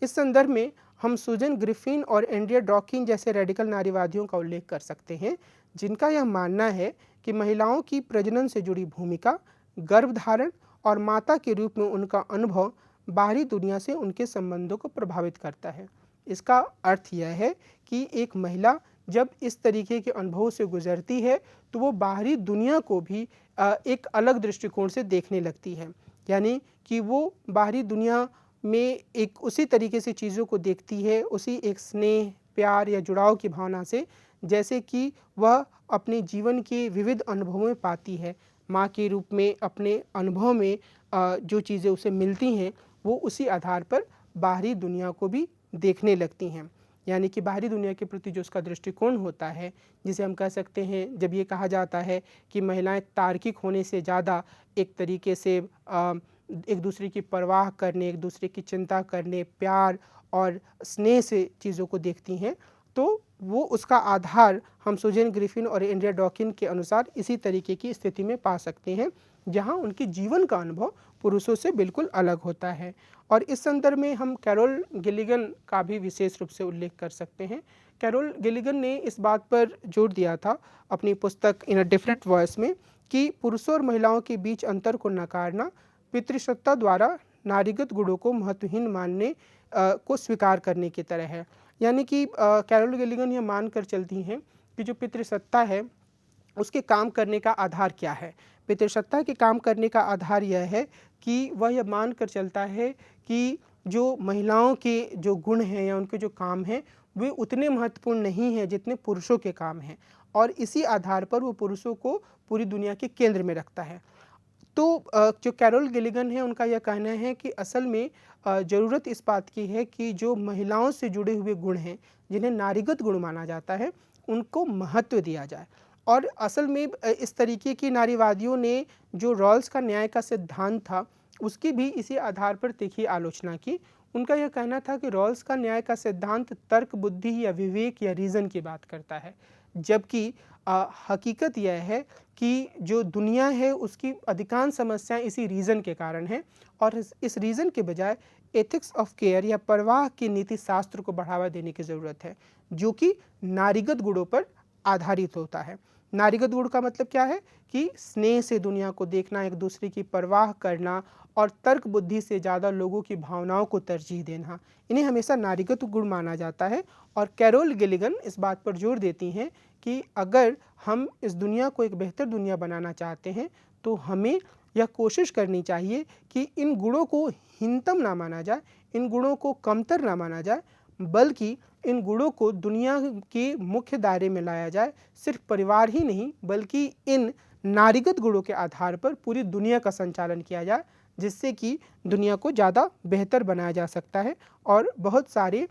इस संदर्भ में हम सुजन ग्रिफिन और एंड्रिया डॉकिन जैसे रेडिकल नारीवादियों का उल्लेख कर सकते हैं, जिनका यह मानना है कि महिलाओं की प्रजनन से जुड़ी भूमिका, गर्भधारण और माता के रूप में उनका अनुभव बाहरी दुनिया से उनके संबंधों को प्रभावित करता है। इसका अर्थ यह है कि एक महिला जब इस तरीके के अनुभवों से गुजरती है तो वो बाहरी दुनिया को भी एक अलग दृष्टिकोण से देखने लगती है। यानी कि वो बाहरी दुनिया में एक उसी तरीके से चीज़ों को देखती है, उसी एक स्नेह, प्यार या जुड़ाव की भावना से, जैसे कि वह अपने जीवन के विविध अनुभवों में पाती है। माँ के रूप में अपने अनुभव में जो चीज़ें उसे मिलती हैं वो उसी आधार पर बाहरी दुनिया को भी देखने लगती हैं। यानी कि बाहरी दुनिया के प्रति जो उसका दृष्टिकोण होता है, जिसे हम कह सकते हैं, जब ये कहा जाता है कि महिलाएं तार्किक होने से ज़्यादा एक तरीके से एक दूसरे की परवाह करने, एक दूसरे की चिंता करने, प्यार और स्नेह से चीज़ों को देखती हैं, तो वो उसका आधार हम सुजैन ग्रिफिन और एंड्रिया डॉकिन के अनुसार इसी तरीके की स्थिति में पा सकते हैं, जहां उनके जीवन का अनुभव पुरुषों से बिल्कुल अलग होता है। और इस संदर्भ में हम कैरोल गिलिगन का भी विशेष रूप से उल्लेख कर सकते हैं। कैरोल गिलिगन ने इस बात पर जोर दिया था अपनी पुस्तक इन अ डिफरेंट वॉइस में कि पुरुषों और महिलाओं के बीच अंतर को नकारना पितृसत्ता द्वारा नारीगत गुणों को महत्वहीन मानने को स्वीकार करने की तरह है। यानी कि कैरोल गिलिगन यह मानकर चलती हैं कि जो पितृसत्ता है उसके काम करने का आधार क्या है। पितृसत्ता के काम करने का आधार यह है कि वह यह मान कर चलता है कि जो महिलाओं के जो गुण हैं या उनके जो काम हैं वे उतने महत्वपूर्ण नहीं हैं जितने पुरुषों के काम हैं, और इसी आधार पर वो पुरुषों को पूरी दुनिया के केंद्र में रखता है। तो जो कैरोल गिलिगन है उनका यह कहना है कि असल में ज़रूरत इस बात की है कि जो महिलाओं से जुड़े हुए गुण हैं, जिन्हें नारीगत गुण माना जाता है, उनको महत्व दिया जाए। और असल में इस तरीके की नारीवादियों ने जो रॉल्स का न्याय का सिद्धांत था उसकी भी इसी आधार पर तीखी आलोचना की। उनका यह कहना था कि रॉल्स का न्याय का सिद्धांत तर्क, बुद्धि या विवेक या रीज़न की बात करता है, जबकि हकीकत यह है कि जो दुनिया है उसकी अधिकांश समस्याएं इसी रीज़न के कारण हैं, और इस रीज़न के बजाय एथिक्स ऑफ केयर या परवाह की नीति शास्त्र को बढ़ावा देने की ज़रूरत है, जो कि नारीगत गुणों पर आधारित होता है। नारीगत गुण का मतलब क्या है कि स्नेह से दुनिया को देखना, एक दूसरे की परवाह करना और तर्क बुद्धि से ज़्यादा लोगों की भावनाओं को तरजीह देना, इन्हें हमेशा नारीगत गुण माना जाता है। और कैरोल गिलिगन इस बात पर जोर देती हैं कि अगर हम इस दुनिया को एक बेहतर दुनिया बनाना चाहते हैं तो हमें यह कोशिश करनी चाहिए कि इन गुणों को हीनतम ना माना जाए, इन गुणों को कमतर ना माना जाए, बल्कि इन गुणों को दुनिया के मुख्य दायरे में लाया जाए। सिर्फ परिवार ही नहीं बल्कि इन नारीगत गुणों के आधार पर पूरी दुनिया का संचालन किया जाए, जिससे कि दुनिया को ज़्यादा बेहतर बनाया जा सकता है और बहुत सारे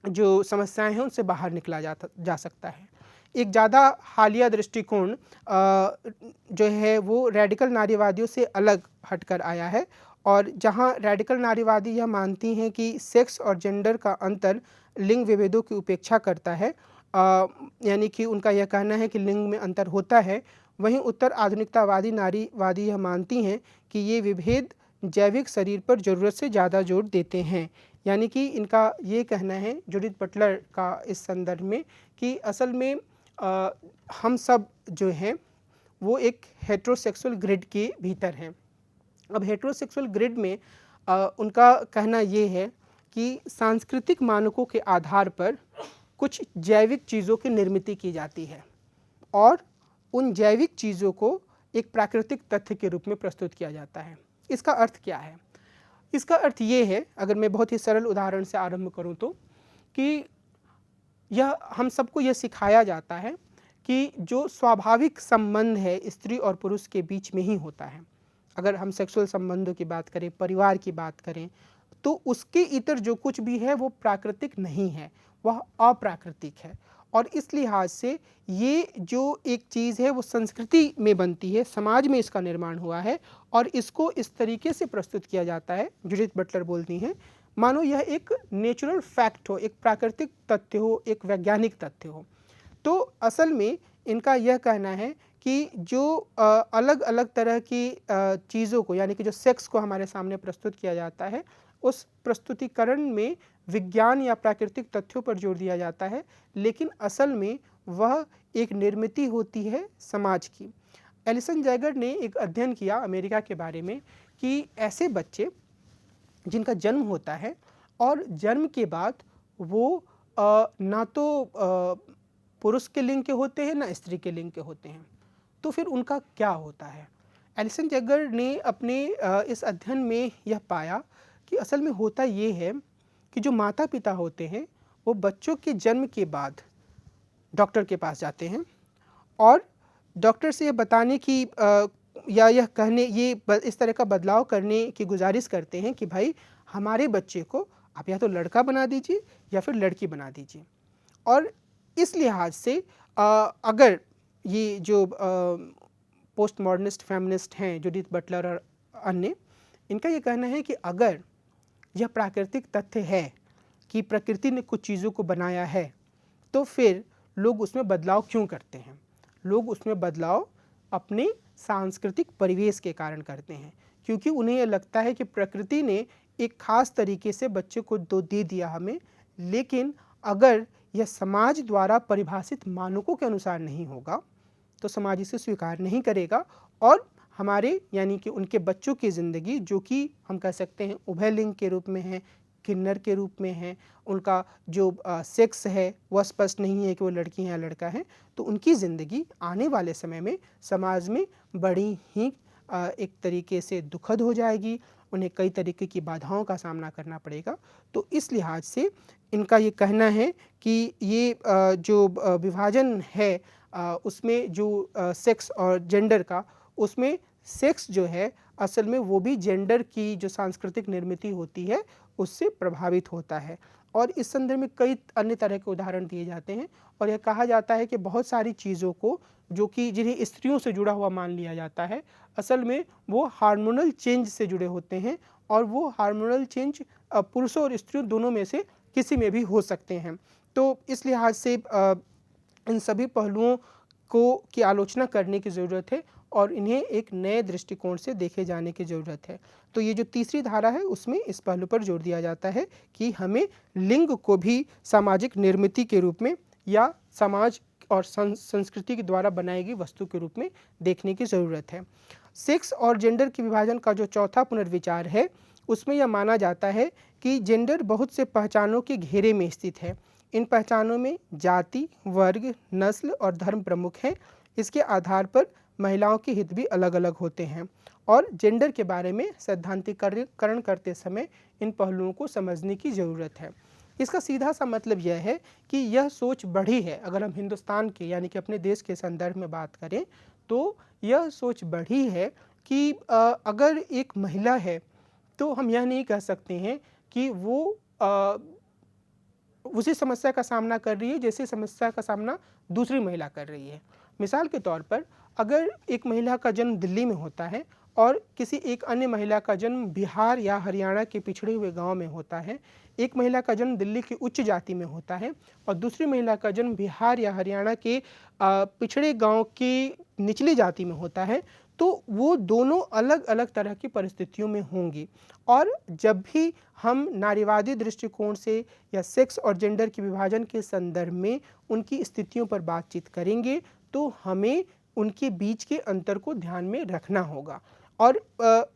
जो समस्याएं हैं उनसे बाहर निकला जा सकता है। एक ज़्यादा हालिया दृष्टिकोण जो है वो रेडिकल नारीवादियों से अलग हटकर आया है, और जहां रेडिकल नारीवादी यह मानती हैं कि सेक्स और जेंडर का अंतर लिंग विभेदों की उपेक्षा करता है, यानी कि उनका यह कहना है कि लिंग में अंतर होता है। वहीं उत्तर आधुनिकतावादी नारीवादी यह मानती हैं कि ये विभेद जैविक शरीर पर ज़रूरत से ज़्यादा जोर देते हैं। यानी कि इनका ये कहना है जूडिथ बटलर का इस संदर्भ में कि असल में हम सब जो हैं वो एक हेट्रोसेक्सुअल ग्रिड के भीतर हैं। अब हेट्रोसेक्सुअल ग्रिड में उनका कहना ये है कि सांस्कृतिक मानकों के आधार पर कुछ जैविक चीज़ों की निर्मित की जाती है और उन जैविक चीज़ों को एक प्राकृतिक तथ्य के रूप में प्रस्तुत किया जाता है। इसका अर्थ क्या है? इसका अर्थ ये है, अगर मैं बहुत ही सरल उदाहरण से आरंभ करूं तो, कि यह हम सबको यह सिखाया जाता है कि जो स्वाभाविक संबंध है स्त्री और पुरुष के बीच में ही होता है। अगर हम सेक्सुअल संबंधों की बात करें, परिवार की बात करें, तो उसके इतर जो कुछ भी है वो प्राकृतिक नहीं है, वह अप्राकृतिक है। और इस लिहाज से ये जो एक चीज़ है वो संस्कृति में बनती है, समाज में इसका निर्माण हुआ है और इसको इस तरीके से प्रस्तुत किया जाता है, जूडिथ बटलर बोलती हैं, मानो यह एक नेचुरल फैक्ट हो, एक प्राकृतिक तथ्य हो, एक वैज्ञानिक तथ्य हो। तो असल में इनका यह कहना है कि जो अलग अलग तरह की चीज़ों को, यानी कि जो सेक्स को हमारे सामने प्रस्तुत किया जाता है, उस प्रस्तुतिकरण में विज्ञान या प्राकृतिक तथ्यों पर जोर दिया जाता है, लेकिन असल में वह एक निर्मित होती है समाज की। एलिसन जैगर ने एक अध्ययन किया अमेरिका के बारे में कि ऐसे बच्चे जिनका जन्म होता है और जन्म के बाद वो ना तो पुरुष के लिंग के होते हैं ना स्त्री के लिंग के होते हैं, तो फिर उनका क्या होता है? एलिसन जैगर ने अपने इस अध्ययन में यह पाया कि असल में होता ये है कि जो माता पिता होते हैं वो बच्चों के जन्म के बाद डॉक्टर के पास जाते हैं और डॉक्टर से यह बताने की या यह कहने इस तरह का बदलाव करने की गुजारिश करते हैं कि भाई हमारे बच्चे को आप या तो लड़का बना दीजिए या फिर लड़की बना दीजिए। और इस लिहाज से अगर ये जो पोस्ट मॉडर्निस्ट फेमिनिस्ट हैं जूडिथ बटलर और अन्य, इनका ये कहना है कि अगर यह प्राकृतिक तथ्य है कि प्रकृति ने कुछ चीज़ों को बनाया है, तो फिर लोग उसमें बदलाव क्यों करते हैं? लोग उसमें बदलाव अपने सांस्कृतिक परिवेश के कारण करते हैं, क्योंकि उन्हें यह लगता है कि प्रकृति ने एक खास तरीके से बच्चे को दे दिया हमें, लेकिन अगर यह समाज द्वारा परिभाषित मानकों के अनुसार नहीं होगा तो समाज इसे स्वीकार नहीं करेगा और हमारे यानी कि उनके बच्चों की ज़िंदगी, जो कि हम कह सकते हैं उभय लिंग के रूप में है, किन्नर के रूप में है, उनका जो सेक्स है वह स्पष्ट नहीं है कि वो लड़की है या लड़का है, तो उनकी ज़िंदगी आने वाले समय में समाज में बड़ी ही एक तरीके से दुखद हो जाएगी, उन्हें कई तरीके की बाधाओं का सामना करना पड़ेगा। तो इस लिहाज से इनका ये कहना है कि ये जो विभाजन है उसमें जो सेक्स और जेंडर का, उसमें सेक्स जो है असल में वो भी जेंडर की जो सांस्कृतिक निर्मित होती है उससे प्रभावित होता है। और इस संदर्भ में कई अन्य तरह के उदाहरण दिए जाते हैं और यह कहा जाता है कि बहुत सारी चीज़ों को जो कि जिन्हें स्त्रियों से जुड़ा हुआ मान लिया जाता है, असल में वो हार्मोनल चेंज से जुड़े होते हैं और वो हार्मोनल चेंज पुरुषों और स्त्रियों दोनों में से किसी में भी हो सकते हैं। तो इस लिहाज से इन सभी पहलुओं की आलोचना करने की ज़रूरत है और इन्हें एक नए दृष्टिकोण से देखे जाने की ज़रूरत है। तो ये जो तीसरी धारा है उसमें इस पहलू पर जोर दिया जाता है कि हमें लिंग को भी सामाजिक निर्मिति के रूप में या समाज और संस्कृति के द्वारा बनाई गई वस्तु के रूप में देखने की ज़रूरत है। सेक्स और जेंडर के विभाजन का जो चौथा पुनर्विचार है उसमें यह माना जाता है कि जेंडर बहुत से पहचानों के घेरे में स्थित है। इन पहचानों में जाति, वर्ग, नस्ल और धर्म प्रमुख हैं। इसके आधार पर महिलाओं के हित भी अलग अलग होते हैं और जेंडर के बारे में सैद्धांतिकरण करते समय इन पहलुओं को समझने की ज़रूरत है। इसका सीधा सा मतलब यह है कि यह सोच बढ़ी है। अगर हम हिंदुस्तान के यानी कि अपने देश के संदर्भ में बात करें तो यह सोच बढ़ी है कि अगर एक महिला है तो हम यह नहीं कह सकते हैं कि उसी समस्या का सामना कर रही है जैसे समस्या का सामना दूसरी महिला कर रही है। मिसाल के तौर पर अगर एक महिला का जन्म दिल्ली में होता है और किसी एक अन्य महिला का जन्म बिहार या हरियाणा के पिछड़े हुए गांव में होता है, एक महिला का जन्म दिल्ली की उच्च जाति में होता है और दूसरी महिला का जन्म बिहार या हरियाणा के पिछड़े गांव की निचली जाति में होता है, तो वो दोनों अलग अलग तरह की परिस्थितियों में होंगी। और जब भी हम नारीवादी दृष्टिकोण से या सेक्स और जेंडर के विभाजन के संदर्भ में उनकी स्थितियों पर बातचीत करेंगे तो हमें उनके बीच के अंतर को ध्यान में रखना होगा। और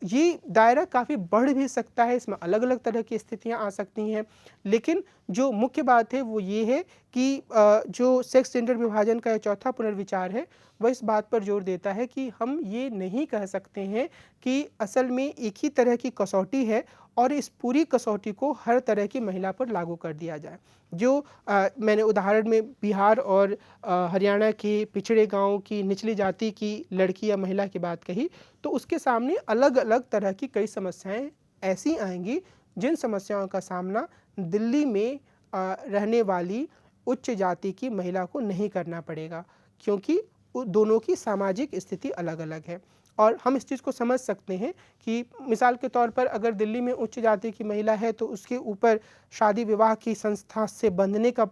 ये दायरा काफ़ी बढ़ भी सकता है, इसमें अलग अलग तरह की स्थितियां आ सकती हैं, लेकिन जो मुख्य बात है वो ये है कि जो सेक्स जेंडर विभाजन का चौथा पुनर्विचार है वह इस बात पर जोर देता है कि हम ये नहीं कह सकते हैं कि असल में एक ही तरह की कसौटी है और इस पूरी कसौटी को हर तरह की महिला पर लागू कर दिया जाए। जो मैंने उदाहरण में बिहार और हरियाणा के पिछड़े गांव की निचली जाति की लड़की या महिला की बात कही, तो उसके सामने अलग अलग तरह की कई समस्याएं ऐसी आएंगी जिन समस्याओं का सामना दिल्ली में रहने वाली उच्च जाति की महिला को नहीं करना पड़ेगा, क्योंकि दोनों की सामाजिक स्थिति अलग अलग है। और हम इस चीज़ को समझ सकते हैं कि मिसाल के तौर पर अगर दिल्ली में उच्च जाति की महिला है तो उसके ऊपर शादी विवाह की संस्था से बंधने का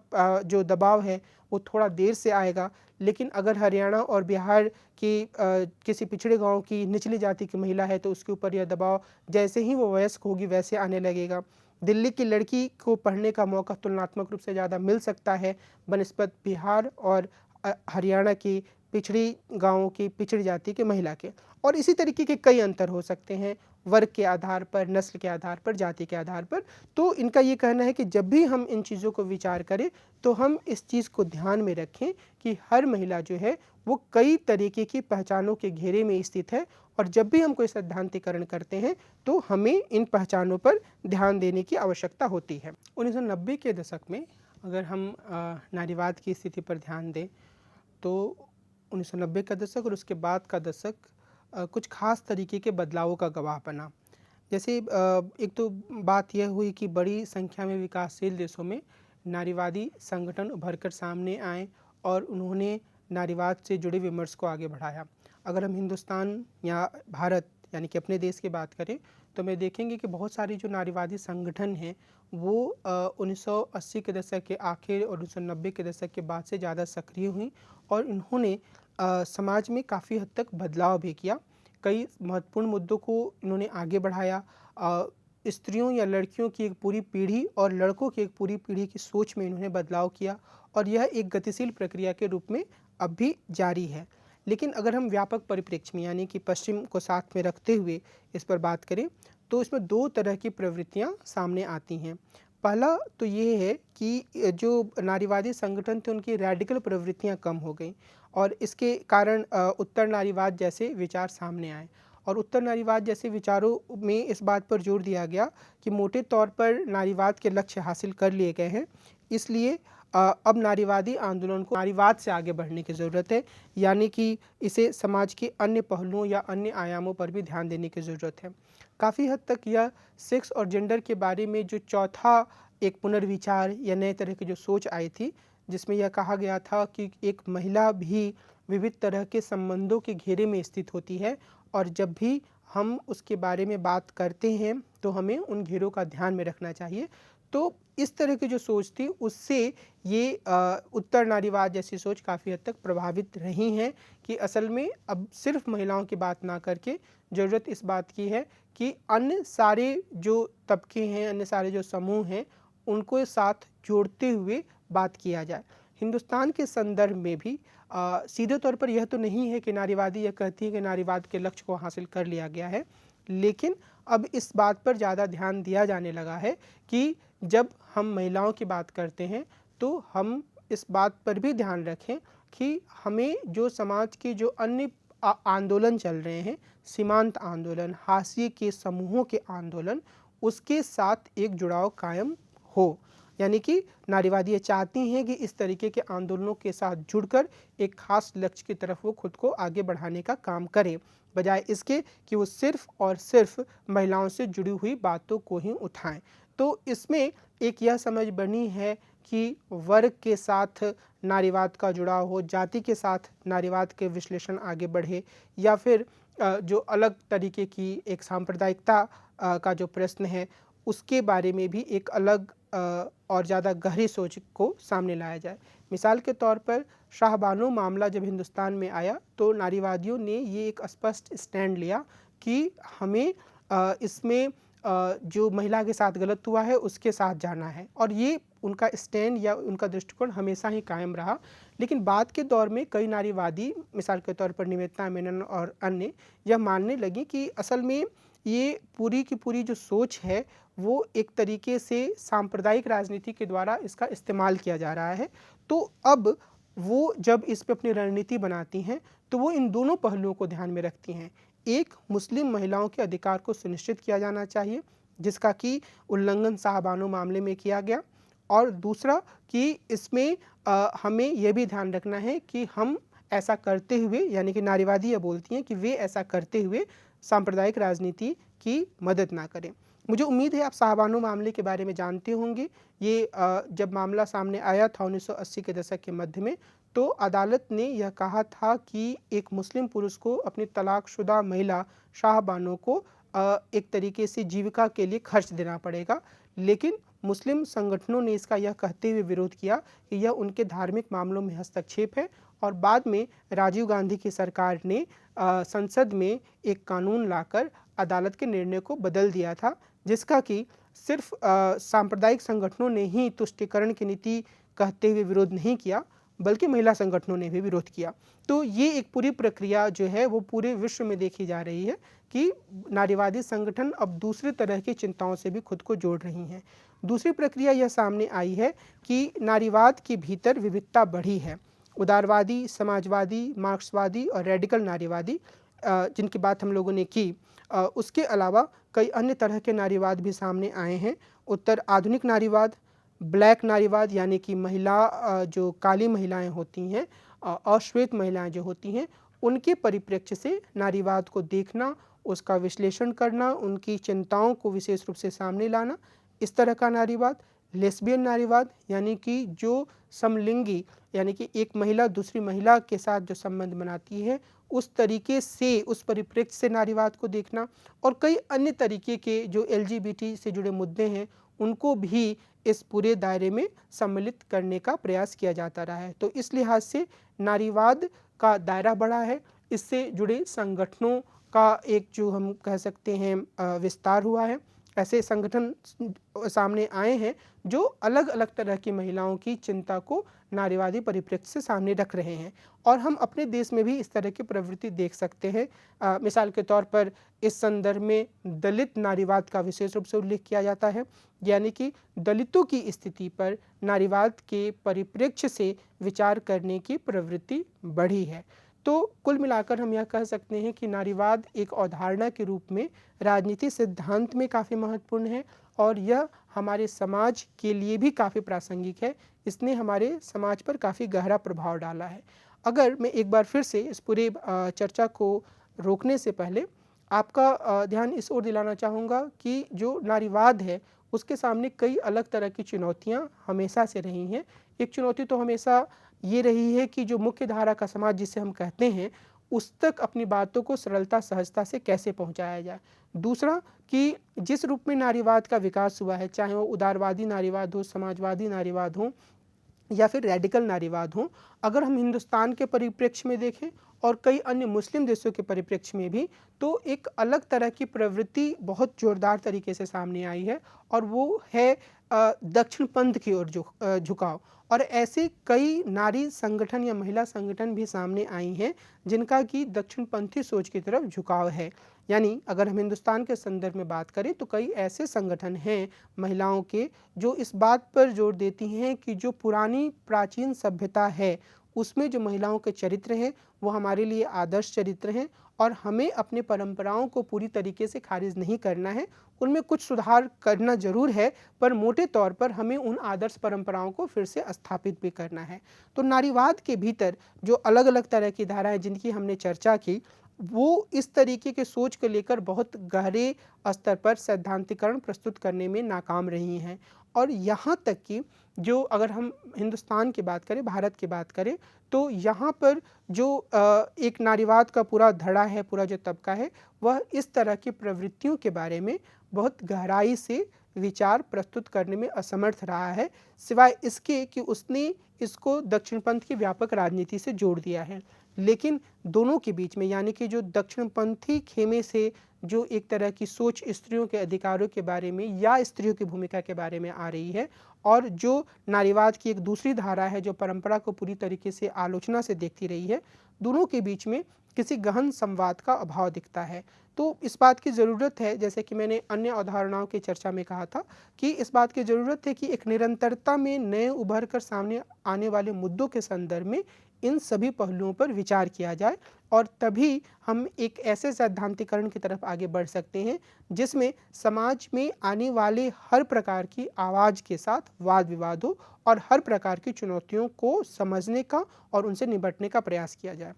जो दबाव है वो थोड़ा देर से आएगा, लेकिन अगर हरियाणा और बिहार की किसी पिछड़े गांव की निचली जाति की महिला है तो उसके ऊपर यह दबाव जैसे ही वो वयस्क होगी वैसे आने लगेगा। दिल्ली की लड़की को पढ़ने का मौका तुलनात्मक रूप से ज़्यादा मिल सकता है बनिस्बत बिहार और हरियाणा की पिछड़ी गांवों की पिछड़ी जाति के महिला के। और इसी तरीके के कई अंतर हो सकते हैं वर्ग के आधार पर, नस्ल के आधार पर, जाति के आधार पर। तो इनका ये कहना है कि जब भी हम इन चीज़ों को विचार करें तो हम इस चीज़ को ध्यान में रखें कि हर महिला जो है वो कई तरीके की पहचानों के घेरे में स्थित है और जब भी हम कोई सैद्धांतिकरण करते हैं तो हमें इन पहचानों पर ध्यान देने की आवश्यकता होती है। 1990 के दशक में अगर हम नारीवाद की स्थिति पर ध्यान दें तो 1990 का दशक और उसके बाद का दशक कुछ खास तरीके के बदलावों का गवाह बना। जैसे एक तो बात यह हुई कि बड़ी संख्या में विकासशील देशों में नारीवादी संगठन उभर कर सामने आए और उन्होंने नारीवाद से जुड़े विमर्श को आगे बढ़ाया। अगर हम हिंदुस्तान या भारत यानी कि अपने देश की बात करें तो मैं देखेंगे कि बहुत सारी जो नारीवादी संगठन हैं वो 1980 के दशक के आखिर और 1990 के दशक के बाद से ज़्यादा सक्रिय हुई और इन्होंने समाज में काफ़ी हद तक बदलाव भी किया। कई महत्वपूर्ण मुद्दों को इन्होंने आगे बढ़ाया। स्त्रियों या लड़कियों की एक पूरी पीढ़ी और लड़कों की एक पूरी पीढ़ी की सोच में इन्होंने बदलाव किया और यह एक गतिशील प्रक्रिया के रूप में अब भी जारी है। लेकिन अगर हम व्यापक परिप्रेक्ष्य में यानी कि पश्चिम को साथ में रखते हुए इस पर बात करें तो इसमें दो तरह की प्रवृत्तियां सामने आती हैं। पहला तो ये है कि जो नारीवादी संगठन थे उनकी रैडिकल प्रवृत्तियां कम हो गई और इसके कारण उत्तर नारीवाद जैसे विचार सामने आए और उत्तर नारीवाद जैसे विचारों में इस बात पर जोर दिया गया कि मोटे तौर पर नारीवाद के लक्ष्य हासिल कर लिए गए हैं, इसलिए अब नारीवादी आंदोलन को नारीवाद से आगे बढ़ने की ज़रूरत है, यानी कि इसे समाज के अन्य पहलुओं या अन्य आयामों पर भी ध्यान देने की ज़रूरत है। काफ़ी हद तक यह सेक्स और जेंडर के बारे में जो चौथा एक पुनर्विचार या नए तरह की जो सोच आई थी जिसमें यह कहा गया था कि एक महिला भी विविध तरह के संबंधों के घेरे में स्थित होती है और जब भी हम उसके बारे में बात करते हैं तो हमें उन घेरों का ध्यान में रखना चाहिए। तो इस तरह की जो सोच थी उससे ये उत्तर नारीवाद जैसी सोच काफ़ी हद तक प्रभावित रही हैं कि असल में अब सिर्फ महिलाओं की बात ना करके ज़रूरत इस बात की है कि अन्य सारे जो तबके हैं, अन्य सारे जो समूह हैं उनको साथ जोड़ते हुए बात किया जाए। हिंदुस्तान के संदर्भ में भी सीधे तौर पर यह तो नहीं है कि नारीवादी यह कहती है कि नारीवाद के लक्ष्य को हासिल कर लिया गया है, लेकिन अब इस बात पर ज़्यादा ध्यान दिया जाने लगा है कि जब हम महिलाओं की बात करते हैं तो हम इस बात पर भी ध्यान रखें कि हमें जो समाज के जो अन्य आंदोलन चल रहे हैं, सीमांत आंदोलन, हाशिए के समूहों के आंदोलन, उसके साथ एक जुड़ाव कायम हो। यानी कि नारीवादी ये चाहती हैं कि इस तरीके के आंदोलनों के साथ जुड़कर एक खास लक्ष्य की तरफ वो खुद को आगे बढ़ाने का काम करें, बजाय इसके कि वो सिर्फ और सिर्फ महिलाओं से जुड़ी हुई बातों को ही उठाएं। तो इसमें एक यह समझ बनी है कि वर्ग के साथ नारीवाद का जुड़ाव हो, जाति के साथ नारीवाद के विश्लेषण आगे बढ़े, या फिर जो अलग तरीके की एक सांप्रदायिकता का जो प्रश्न है उसके बारे में भी एक अलग और ज़्यादा गहरी सोच को सामने लाया जाए। मिसाल के तौर पर शाहबानो मामला जब हिंदुस्तान में आया तो नारीवादियों ने ये एक स्पष्ट स्टैंड लिया कि हमें इसमें जो महिला के साथ गलत हुआ है उसके साथ जाना है, और ये उनका स्टैंड या उनका दृष्टिकोण हमेशा ही कायम रहा। लेकिन बाद के दौर में कई नारीवादी, मिसाल के तौर पर निवेदिता मेनन और अन्य, यह मानने लगी कि असल में ये पूरी की पूरी जो सोच है वो एक तरीके से सांप्रदायिक राजनीति के द्वारा इसका इस्तेमाल किया जा रहा है। तो अब वो जब इस पे अपनी रणनीति बनाती हैं तो वो इन दोनों पहलुओं को ध्यान में रखती हैं। एक, मुस्लिम महिलाओं के अधिकार को सुनिश्चित किया जाना चाहिए, जिसका कि उल्लंघन शाहबानो मामले में किया गया, और दूसरा कि इसमें हमें यह भी ध्यान रखना है कि हम ऐसा करते हुए, यानी कि नारीवादी यह बोलती हैं कि वे ऐसा करते हुए सांप्रदायिक राजनीति की मदद ना करें। मुझे उम्मीद है आप शाहबानो मामले के बारे में जानते होंगे। ये जब मामला सामने आया था 1980 के दशक के मध्य में, तो अदालत ने यह कहा था कि एक मुस्लिम पुरुष को अपनी तलाकशुदा महिला शाहबानो को एक तरीके से जीविका के लिए खर्च देना पड़ेगा। लेकिन मुस्लिम संगठनों ने इसका यह कहते हुए विरोध किया कि यह उनके धार्मिक मामलों में हस्तक्षेप है, और बाद में राजीव गांधी की सरकार ने संसद में एक कानून लाकर अदालत के निर्णय को बदल दिया था, जिसका कि सिर्फ सांप्रदायिक संगठनों ने ही तुष्टीकरण की नीति कहते हुए विरोध नहीं किया, बल्कि महिला संगठनों ने भी विरोध किया। तो ये एक पूरी प्रक्रिया जो है वो पूरे विश्व में देखी जा रही है कि नारीवादी संगठन अब दूसरी तरह की चिंताओं से भी खुद को जोड़ रही हैं। दूसरी प्रक्रिया यह सामने आई है कि नारीवाद के भीतर विविधता बढ़ी है। उदारवादी, समाजवादी, मार्क्सवादी और रेडिकल नारीवादी, जिनकी बात हम लोगों ने की, उसके अलावा कई अन्य तरह के नारीवाद भी सामने आए हैं। उत्तर आधुनिक नारीवाद, ब्लैक नारीवाद, यानी कि महिला जो काली महिलाएं होती हैं, अश्वेत महिलाएं जो होती हैं, उनके परिप्रेक्ष्य से नारीवाद को देखना, उसका विश्लेषण करना, उनकी चिंताओं को विशेष रूप से सामने लाना, इस तरह का नारीवाद। लेस्बियन नारीवाद, यानी कि जो समलिंगी, यानी कि एक महिला दूसरी महिला के साथ जो संबंध बनाती है, उस तरीके से, उस परिप्रेक्ष्य से नारीवाद को देखना, और कई अन्य तरीके के जो LGBT से जुड़े मुद्दे हैं उनको भी इस पूरे दायरे में सम्मिलित करने का प्रयास किया जाता रहा है। तो इस लिहाज से नारीवाद का दायरा बढ़ा है, इससे जुड़े संगठनों का एक जो हम कह सकते हैं विस्तार हुआ है। ऐसे संगठन सामने आए हैं जो अलग अलग तरह की महिलाओं की चिंता को नारीवादी परिप्रेक्ष्य से सामने रख रहे हैं, और हम अपने देश में भी इस तरह की प्रवृत्ति देख सकते हैं। मिसाल के तौर पर इस संदर्भ में दलित नारीवाद का विशेष रूप से उल्लेख किया जाता है, यानी कि दलितों की स्थिति पर नारीवाद के परिप्रेक्ष्य से विचार करने की प्रवृत्ति बढ़ी है। तो कुल मिलाकर हम यह कह सकते हैं कि नारीवाद एक अवधारणा के रूप में राजनीति सिद्धांत में काफ़ी महत्वपूर्ण है, और यह हमारे समाज के लिए भी काफ़ी प्रासंगिक है। इसने हमारे समाज पर काफ़ी गहरा प्रभाव डाला है। अगर मैं एक बार फिर से इस पूरे चर्चा को रोकने से पहले आपका ध्यान इस ओर दिलाना चाहूँगा कि जो नारीवाद है उसके सामने कई अलग तरह की चुनौतियाँ हमेशा से रही हैं। एक चुनौती तो हमेशा ये रही है कि जो मुख्य धारा का समाज जिसे हम कहते हैं, उस तक अपनी बातों को सरलता सहजता से कैसे पहुंचाया जाए। दूसरा कि जिस रूप में नारीवाद का विकास हुआ है, चाहे वो उदारवादी नारीवाद हो, समाजवादी नारीवाद हो, या फिर रेडिकल नारीवाद हो, अगर हम हिंदुस्तान के परिप्रेक्ष्य में देखें और कई अन्य मुस्लिम देशों के परिप्रेक्ष्य में भी, तो एक अलग तरह की प्रवृत्ति बहुत जोरदार तरीके से सामने आई है, और वो है दक्षिण पंथ की ओर झुकाव। और ऐसे कई नारी संगठन या महिला संगठन भी सामने आई हैं जिनका कि दक्षिणपंथी सोच की तरफ झुकाव है। यानी अगर हम हिंदुस्तान के संदर्भ में बात करें तो कई ऐसे संगठन हैं महिलाओं के जो इस बात पर जोर देती हैं कि जो पुरानी प्राचीन सभ्यता है उसमें जो महिलाओं के चरित्र हैं वो हमारे लिए आदर्श चरित्र हैं, और हमें अपने परंपराओं को पूरी तरीके से खारिज नहीं करना है, उनमें कुछ सुधार करना जरूर है, पर मोटे तौर पर हमें उन आदर्श परंपराओं को फिर से स्थापित भी करना है। तो नारीवाद के भीतर जो अलग अलग तरह की धाराएं जिनकी हमने चर्चा की, वो इस तरीके के सोच को लेकर बहुत गहरे स्तर पर सैद्धांतिकरण प्रस्तुत करने में नाकाम रही हैं। और यहाँ तक कि जो अगर हम हिंदुस्तान की बात करें, भारत की बात करें, तो यहाँ पर जो एक नारीवाद का पूरा धड़ा है, पूरा जो तबका है, वह इस तरह की प्रवृत्तियों के बारे में बहुत गहराई से विचार प्रस्तुत करने में असमर्थ रहा है, सिवाय इसके कि उसने इसको दक्षिणपंथ की व्यापक राजनीति से जोड़ दिया है। लेकिन दोनों के बीच में, यानी कि जो दक्षिणपंथी खेमे से जो एक तरह की सोच स्त्रियों के अधिकारों के बारे में या स्त्रियों की भूमिका के बारे में आ रही है, और जो नारीवाद की एक दूसरी धारा है जो परंपरा को पूरी तरीके से आलोचना से देखती रही है, दोनों के बीच में किसी गहन संवाद का अभाव दिखता है। तो इस बात की ज़रूरत है, जैसे कि मैंने अन्य अवधारणाओं की चर्चा में कहा था, कि इस बात की ज़रूरत है कि एक निरंतरता में नए उभर कर सामने आने वाले मुद्दों के संदर्भ में इन सभी पहलुओं पर विचार किया जाए, और तभी हम एक ऐसे सैद्धांतिकरण की तरफ आगे बढ़ सकते हैं जिसमें समाज में आने वाले हर प्रकार की आवाज़ के साथ वाद विवाद हो और हर प्रकार की चुनौतियों को समझने का और उनसे निपटने का प्रयास किया जाए।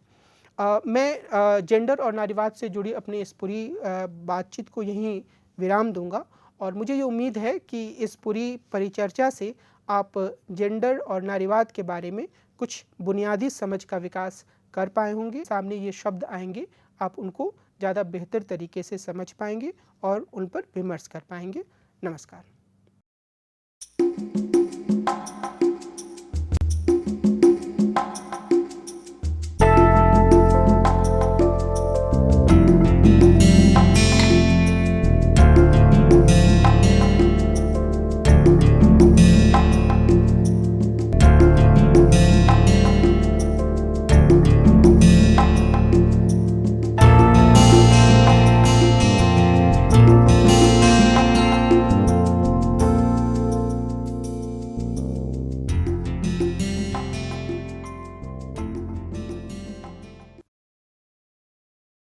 मैं जेंडर और नारीवाद से जुड़ी अपनी इस पूरी बातचीत को यहीं विराम दूंगा, और मुझे ये उम्मीद है कि इस पूरी परिचर्चा से आप जेंडर और नारीवाद के बारे में कुछ बुनियादी समझ का विकास कर पाए होंगे। सामने ये शब्द आएंगे, आप उनको ज़्यादा बेहतर तरीके से समझ पाएंगे और उन पर विमर्श कर पाएंगे। नमस्कार।